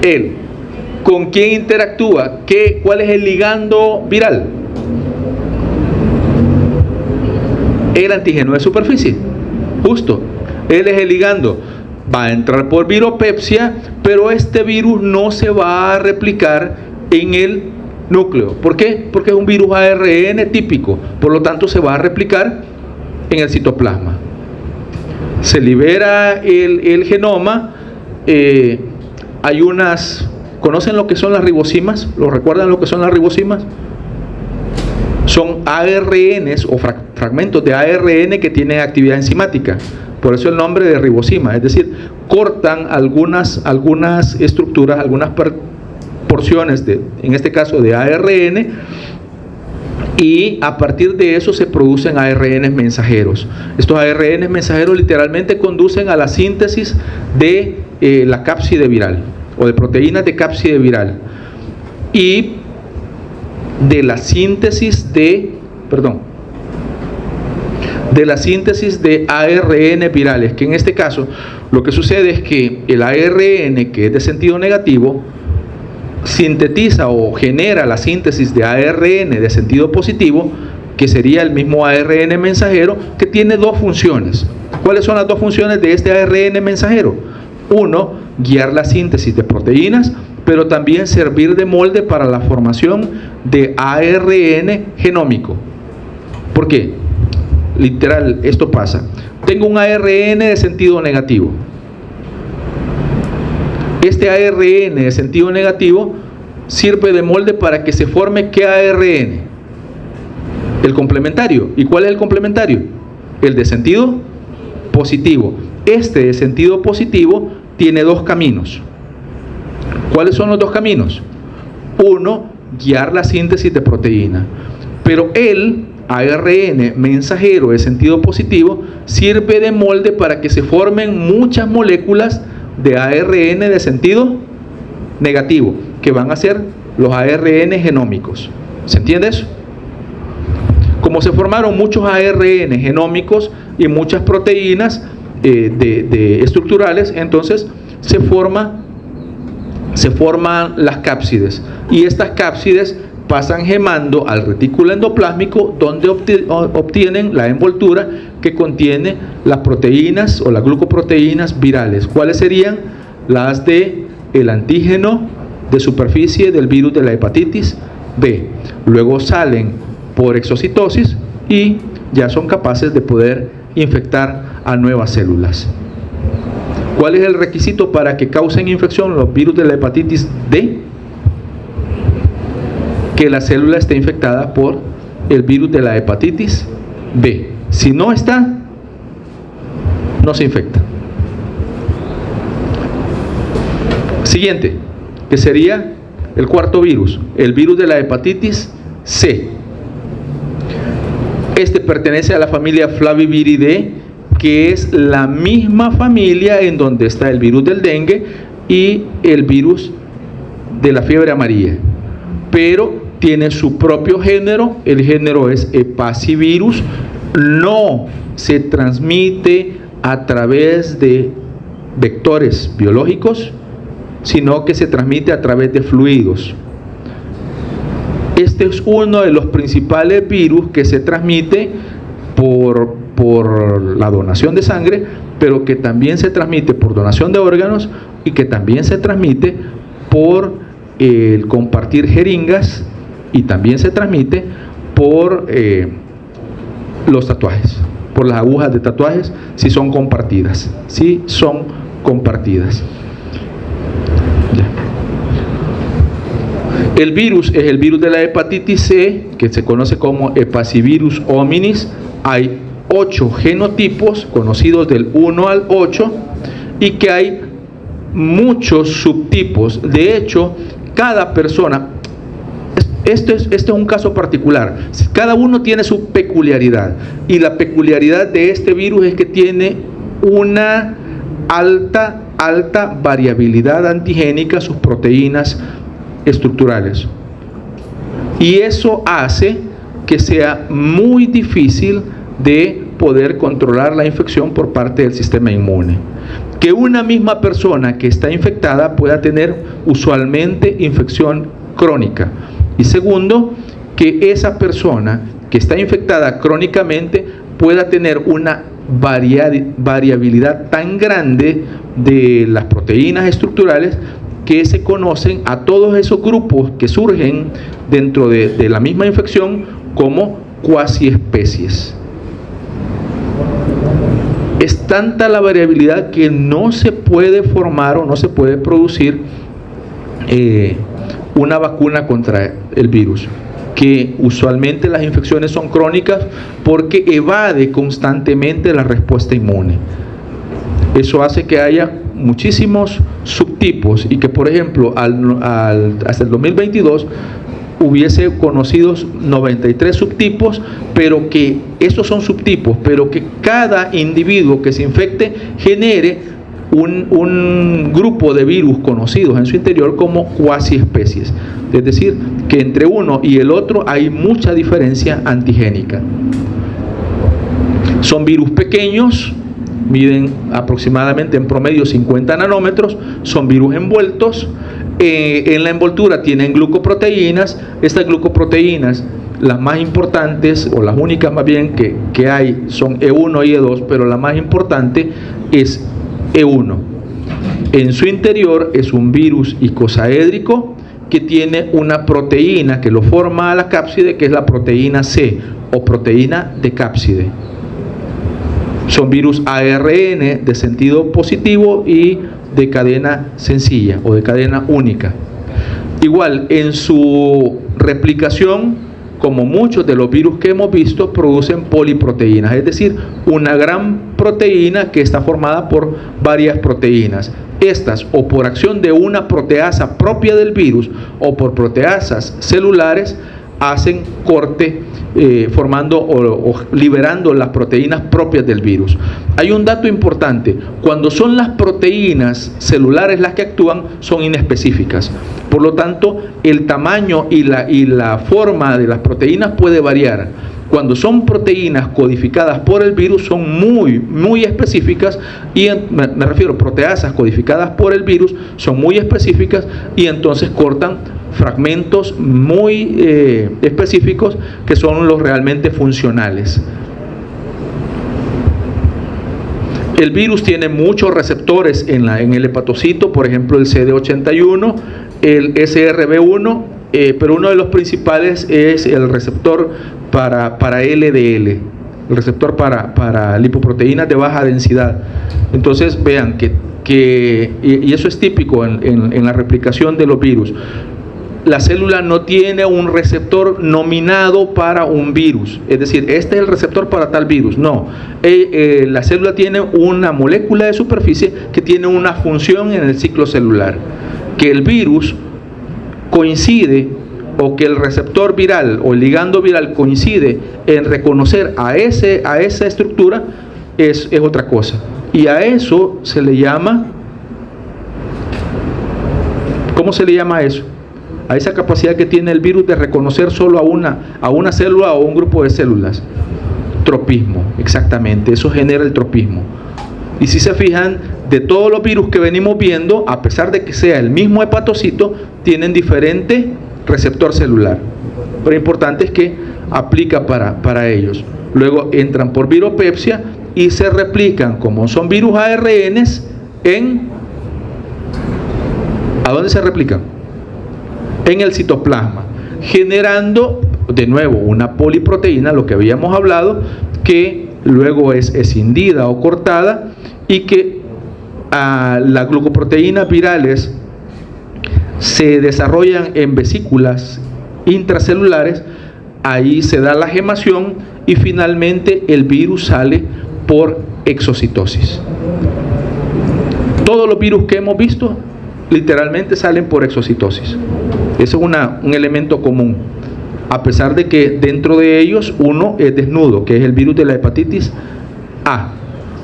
Él, ¿con quién interactúa? ¿Cuál es el ligando viral? El antígeno de superficie. Justo. Él es el ligando. Va a entrar por viropepsia, pero este virus no se va a replicar en el núcleo. ¿Por qué? Porque es un virus ARN típico, por lo tanto se va a replicar en el citoplasma. Se libera el genoma. Hay unas, ¿conocen lo que son las ribosimas? ¿Lo recuerdan lo que son las ribosimas? Son ARNs o fragmentos de ARN que tienen actividad enzimática. Por eso el nombre de ribosima, es decir, cortan algunas estructuras, algunas porciones en este caso de ARN, y a partir de eso se producen ARN mensajeros. Estos ARN mensajeros literalmente conducen a la síntesis de la cápside viral o de proteínas de cápside viral, y de la síntesis de ARN virales, que en este caso lo que sucede es que el ARN, que es de sentido negativo, sintetiza o genera la síntesis de ARN de sentido positivo, que sería el mismo ARN mensajero, que tiene dos funciones. ¿Cuáles son las dos funciones de este ARN mensajero? Uno, guiar la síntesis de proteínas, pero también servir de molde para la formación de ARN genómico. ¿Por qué? Literal, esto pasa. Tengo un ARN de sentido negativo. Este ARN de sentido negativo sirve de molde para que se forme ¿qué ARN? El complementario. ¿Y cuál es el complementario? El de sentido positivo. Este de sentido positivo tiene dos caminos. ¿Cuáles son los dos caminos? Uno, guiar la síntesis de proteína. Pero el ARN mensajero de sentido positivo sirve de molde para que se formen muchas moléculas de ARN de sentido negativo, que van a ser los ARN genómicos. ¿Se entiende eso? Como se formaron muchos ARN genómicos y muchas proteínas estructurales, entonces se forman las cápsides, y estas cápsides pasan gemando al retículo endoplásmico, donde obtienen la envoltura que contiene las proteínas o las glucoproteínas virales. ¿Cuáles serían? Las de el antígeno de superficie del virus de la hepatitis B. Luego salen por exocitosis y ya son capaces de poder infectar a nuevas células. ¿Cuál es el requisito para que causen infección los virus de la hepatitis D? Que la célula esté infectada por el virus de la hepatitis B. Si no está, no se infecta. Siguiente, que sería el cuarto virus, el virus de la hepatitis C. Este pertenece a la familia Flaviviridae, que es la misma familia en donde está el virus del dengue y el virus de la fiebre amarilla, pero tiene su propio género. El género es Hepacivirus. No se transmite a través de vectores biológicos, sino que se transmite a través de fluidos. Este es uno de los principales virus que se transmite por la donación de sangre, pero que también se transmite por donación de órganos, y que también se transmite por el compartir jeringas, y también se transmite por los tatuajes, por las agujas de tatuajes, si son compartidas. Si son compartidas. El virus es el virus de la hepatitis C, que se conoce como Hepacivirus hominis. Hay 8 genotipos conocidos del 1 al 8, y que hay muchos subtipos. De hecho, cada persona, este es un caso particular, cada uno tiene su peculiaridad, y la peculiaridad de este virus es que tiene una alta variabilidad antigénica, sus proteínas estructurales, y eso hace que sea muy difícil de poder controlar la infección por parte del sistema inmune. Que una misma persona que está infectada pueda tener usualmente infección crónica, y segundo, que esa persona que está infectada crónicamente pueda tener una variabilidad tan grande de las proteínas estructurales que se conocen a todos esos grupos que surgen dentro de la misma infección como cuasi especies. Es tanta la variabilidad que no se puede formar o no se puede producir una vacuna contra el virus, que usualmente las infecciones son crónicas porque evade constantemente la respuesta inmune. Eso hace que haya muchísimos subtipos, y que, por ejemplo, hasta el 2022 hubiese conocidos 93 subtipos, pero que estos son subtipos, pero que cada individuo que se infecte genere un grupo de virus conocidos en su interior como cuasi especies. Es decir, que entre uno y el otro hay mucha diferencia antigénica. Son virus pequeños, miden aproximadamente en promedio 50 nanómetros, son virus envueltos. En la envoltura tienen glucoproteínas. Estas glucoproteínas, las más importantes, o las únicas más bien que hay, son E1 y E2, pero la más importante es E1. En su interior es un virus icosaédrico que tiene una proteína que lo forma a la cápside, que es la proteína C, o proteína de cápside. Son virus ARN de sentido positivo y de cadena sencilla o de cadena única. Igual, en su replicación, como muchos de los virus que hemos visto, producen poliproteínas, es decir, una gran proteína que está formada por varias proteínas. Estas, o por acción de una proteasa propia del virus, o por proteasas celulares, hacen corte formando o liberando las proteínas propias del virus. Hay un dato importante: cuando son las proteínas celulares las que actúan, son inespecíficas. Por lo tanto, el tamaño y la forma de las proteínas puede variar. Cuando son proteínas codificadas por el virus, son muy específicas, y me refiero a proteasas codificadas por el virus, son muy específicas, y entonces cortan fragmentos muy específicos que son los realmente funcionales. El virus tiene muchos receptores en el hepatocito, por ejemplo el CD81, el SRB1, pero uno de los principales es el receptor para LDL, el receptor para lipoproteínas de baja densidad. Entonces vean y eso es típico en la replicación de los virus. La célula no tiene un receptor nominado para un virus, es decir, este es el receptor para tal virus. No, la célula tiene una molécula de superficie que tiene una función en el ciclo celular. Que el virus coincide, o que el receptor viral o el ligando viral coincide en reconocer a esa estructura, es otra cosa. Y a eso se le llama, ¿cómo se le llama a eso? A esa capacidad que tiene el virus de reconocer solo a una célula o un grupo de células. Tropismo, exactamente, eso genera el tropismo. Y si se fijan, de todos los virus que venimos viendo, a pesar de que sea el mismo hepatocito, tienen diferente receptor celular. Pero lo importante es que aplica para ellos. Luego entran por viropepsia y se replican, como son virus ARNs, ¿a dónde se replican? En el citoplasma, generando de nuevo una poliproteína, lo que habíamos hablado, que luego es escindida o cortada, y que las glucoproteínas virales se desarrollan en vesículas intracelulares. Ahí se da la gemación y finalmente el virus sale por exocitosis. Todos los virus que hemos visto literalmente salen por exocitosis. Eso es un elemento común, a pesar de que dentro de ellos uno es desnudo, que es el virus de la hepatitis A,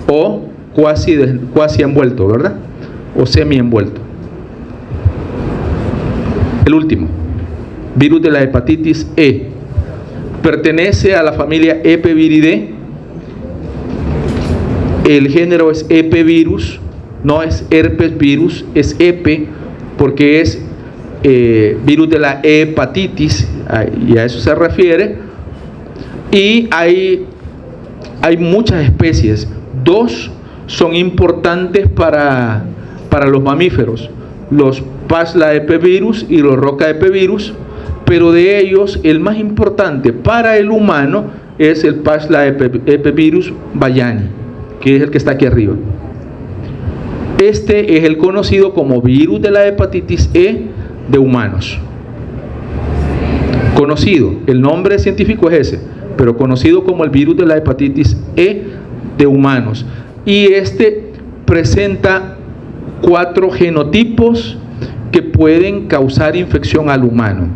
o cuasi envuelto, ¿verdad? O semi envuelto. El último, virus de la hepatitis E, pertenece a la familia Epeviridae. El género es Epevirus, no es herpes virus, es Epe, porque es virus de la hepatitis, y a eso se refiere. Y hay muchas especies. Dos son importantes para los mamíferos: los Pachylaepevirus y los Rocaepevirus, pero de ellos el más importante para el humano es el Pachylaepevirus bayani, que es el que está aquí arriba. Este es el conocido como virus de la hepatitis E de humanos. Conocido, el nombre científico es ese, pero conocido como el virus de la hepatitis E de humanos. Y este presenta 4 genotipos que pueden causar infección al humano: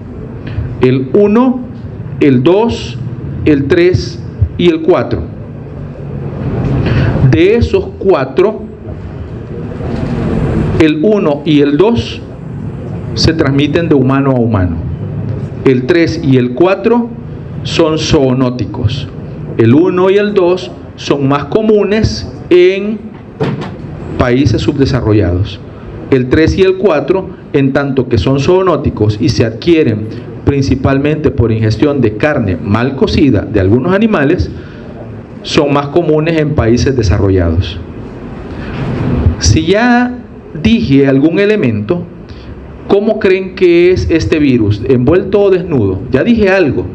el 1, el 2, el 3 y el 4. De esos 4, el 1 y el 2 se transmiten de humano a humano. El 3 y el 4 son zoonóticos. El 1 y el 2 son más comunes en países subdesarrollados. El 3 y el 4, en tanto que son zoonóticos y se adquieren principalmente por ingestión de carne mal cocida de algunos animales, son más comunes en países desarrollados. Si ya dije algún elemento, ¿cómo creen que es este virus? ¿Envuelto o desnudo? Ya dije algo,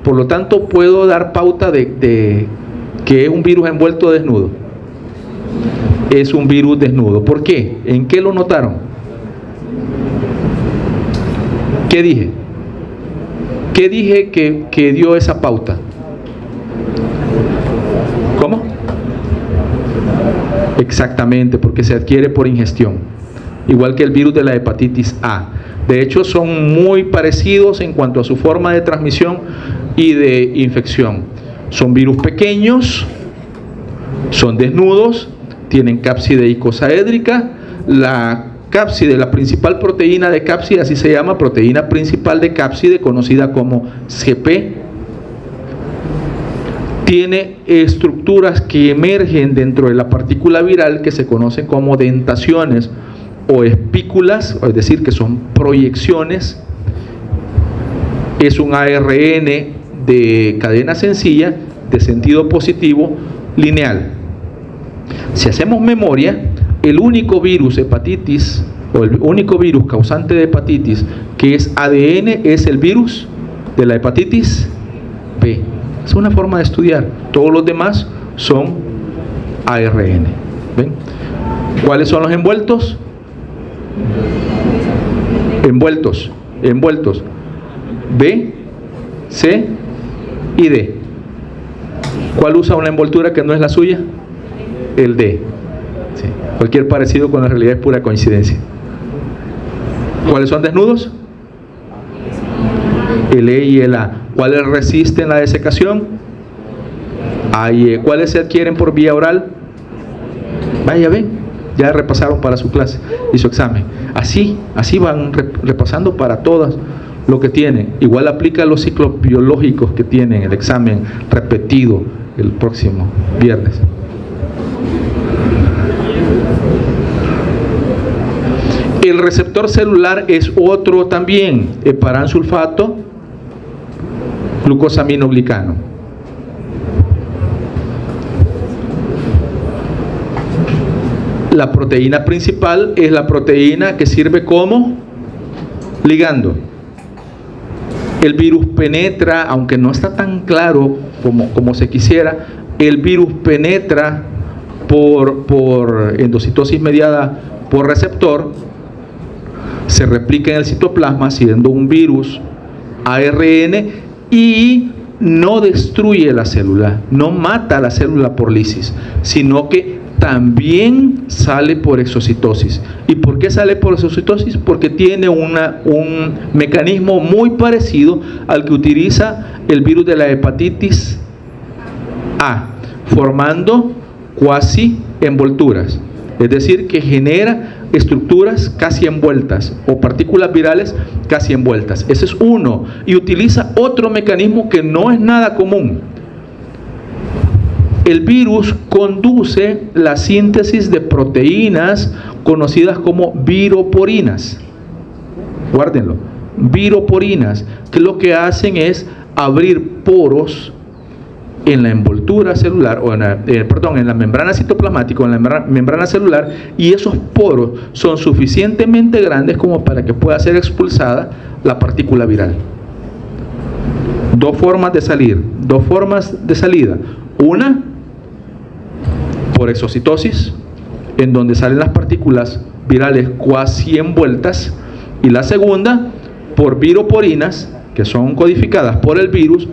por lo tanto puedo dar pauta de que es un virus envuelto o desnudo. es un virus desnudo. ¿Por qué? ¿En qué lo notaron? ¿Qué dije? ¿Qué dije que dio esa pauta? ¿Cómo? Exactamente, porque se adquiere por ingestión, igual que el virus de la hepatitis A. De hecho, son muy parecidos en cuanto a su forma de transmisión y de infección. Son virus pequeños, son desnudos, tienen cápside icosaédrica. La cápside, la principal proteína de cápside, así se llama, proteína principal de cápside, conocida como CP, tiene estructuras que emergen dentro de la partícula viral que se conocen como dentaciones o espículas, es decir, que son proyecciones. Es un ARN de cadena sencilla, de sentido positivo, lineal. Si hacemos memoria, el único virus hepatitis, o el único virus causante de hepatitis que es ADN, es el virus de la hepatitis B. Es una forma de estudiar. Todos los demás son ARN. ¿Ven? ¿Cuáles son los envueltos? Envueltos. B, C y D. ¿Cuál usa una envoltura que no es la suya? El D. Sí. Cualquier parecido con la realidad es pura coincidencia. ¿Cuáles son desnudos? El E y el A. ¿Cuáles resisten la desecación? A y E. ¿Cuáles se adquieren por vía oral? Vaya, ven, ya repasaron para su clase y su examen. Así van repasando para todas lo que tienen. Igual aplica los ciclos biológicos que tienen el examen repetido el próximo viernes. El receptor celular es otro también, heparansulfato, glucosaminoglicano. La proteína principal es la proteína que sirve como ligando. El virus penetra, aunque no está tan claro como se quisiera, el virus penetra por endocitosis mediada por receptor, se replica en el citoplasma siendo un virus ARN y no destruye la célula, no mata a la célula por lisis, sino que también sale por exocitosis. ¿Y por qué sale por exocitosis? Porque tiene un mecanismo muy parecido al que utiliza el virus de la hepatitis A, formando cuasi envolturas, es decir, que genera estructuras casi envueltas o partículas virales casi envueltas. Ese es uno, y utiliza otro mecanismo que no es nada común. El virus conduce la síntesis de proteínas conocidas como viroporinas. Guárdenlo. Viroporinas, que lo que hacen es abrir poros en la envoltura celular, o en la membrana citoplasmática, o en la membrana celular, y esos poros son suficientemente grandes como para que pueda ser expulsada la partícula viral. Dos formas de salida. Una, por exocitosis, en donde salen las partículas virales cuasi envueltas, y la segunda, por viroporinas, que son codificadas por el virus,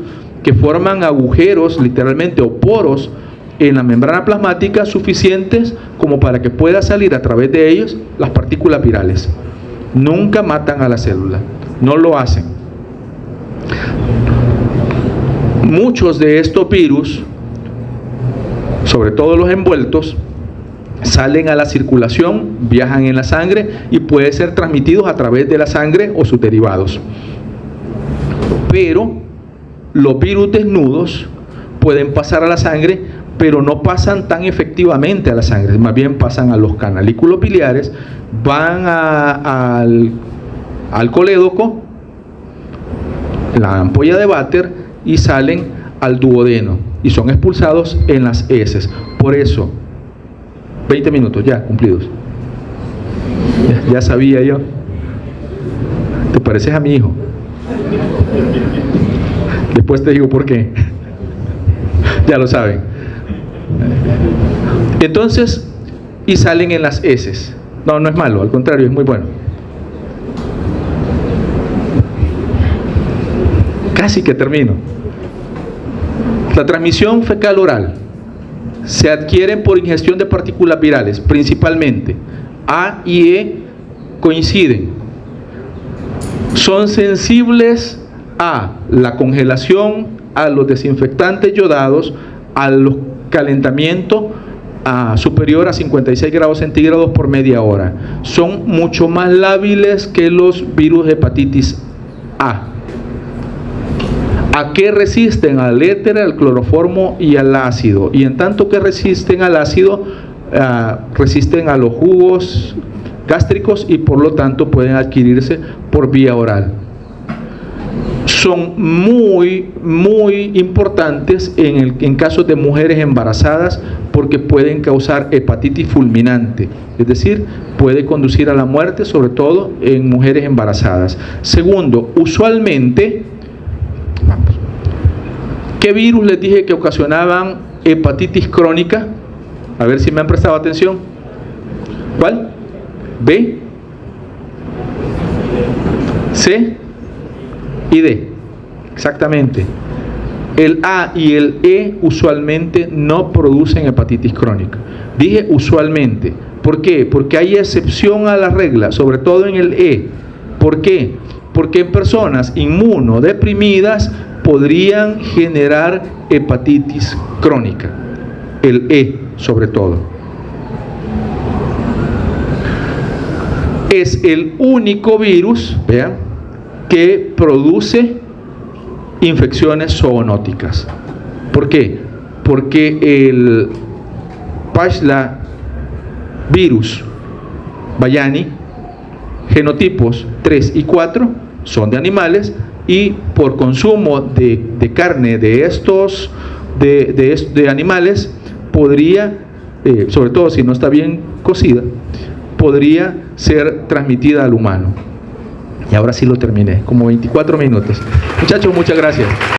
que forman agujeros, literalmente, o poros en la membrana plasmática suficientes como para que pueda salir a través de ellos las partículas virales. Nunca matan a la célula, no lo hacen. Muchos de estos virus, sobre todo los envueltos, salen a la circulación, viajan en la sangre y pueden ser transmitidos a través de la sangre o sus derivados. Pero los virus desnudos pueden pasar a la sangre, pero no pasan tan efectivamente a la sangre, más bien pasan a los canalículos biliares, van al colédoco, la ampolla de Vater, y salen al duodeno y son expulsados en las heces. Por eso, 20 minutos ya cumplidos. Ya sabía yo. Te pareces a mi hijo. Después te digo por qué. Ya lo saben. Entonces, y salen en las heces. No, no es malo, al contrario, es muy bueno. Casi que termino. La transmisión fecal oral se adquiere por ingestión de partículas virales, principalmente. A y E coinciden. Son sensibles a la congelación, a los desinfectantes yodados, al calentamiento superior a 56 grados centígrados por media hora. Son mucho más lábiles que los virus de hepatitis A. ¿A qué resisten? Al éter, al cloroformo y al ácido. Y en tanto que resisten al ácido, resisten a los jugos gástricos y por lo tanto pueden adquirirse por vía oral. Son muy importantes en casos de mujeres embarazadas porque pueden causar hepatitis fulminante, es decir, puede conducir a la muerte, sobre todo en mujeres embarazadas. Segundo, usualmente, ¿qué virus les dije que ocasionaban hepatitis crónica? A ver si me han prestado atención. ¿Cuál? B, C y D. Exactamente. El A y el E usualmente no producen hepatitis crónica. Dije usualmente. ¿Por qué? Porque hay excepción a la regla, sobre todo en el E. ¿Por qué? Porque en personas inmunodeprimidas podrían generar hepatitis crónica. El E sobre todo. Es el único virus, vean, que produce infecciones zoonóticas. ¿Por qué? Porque el Paxla virus Bayani, genotipos 3 y 4 son de animales y por consumo de carne de estos de animales podría, sobre todo si no está bien cocida, podría ser transmitida al humano. Y ahora sí lo terminé, como 24 minutos. Muchachos, muchas gracias.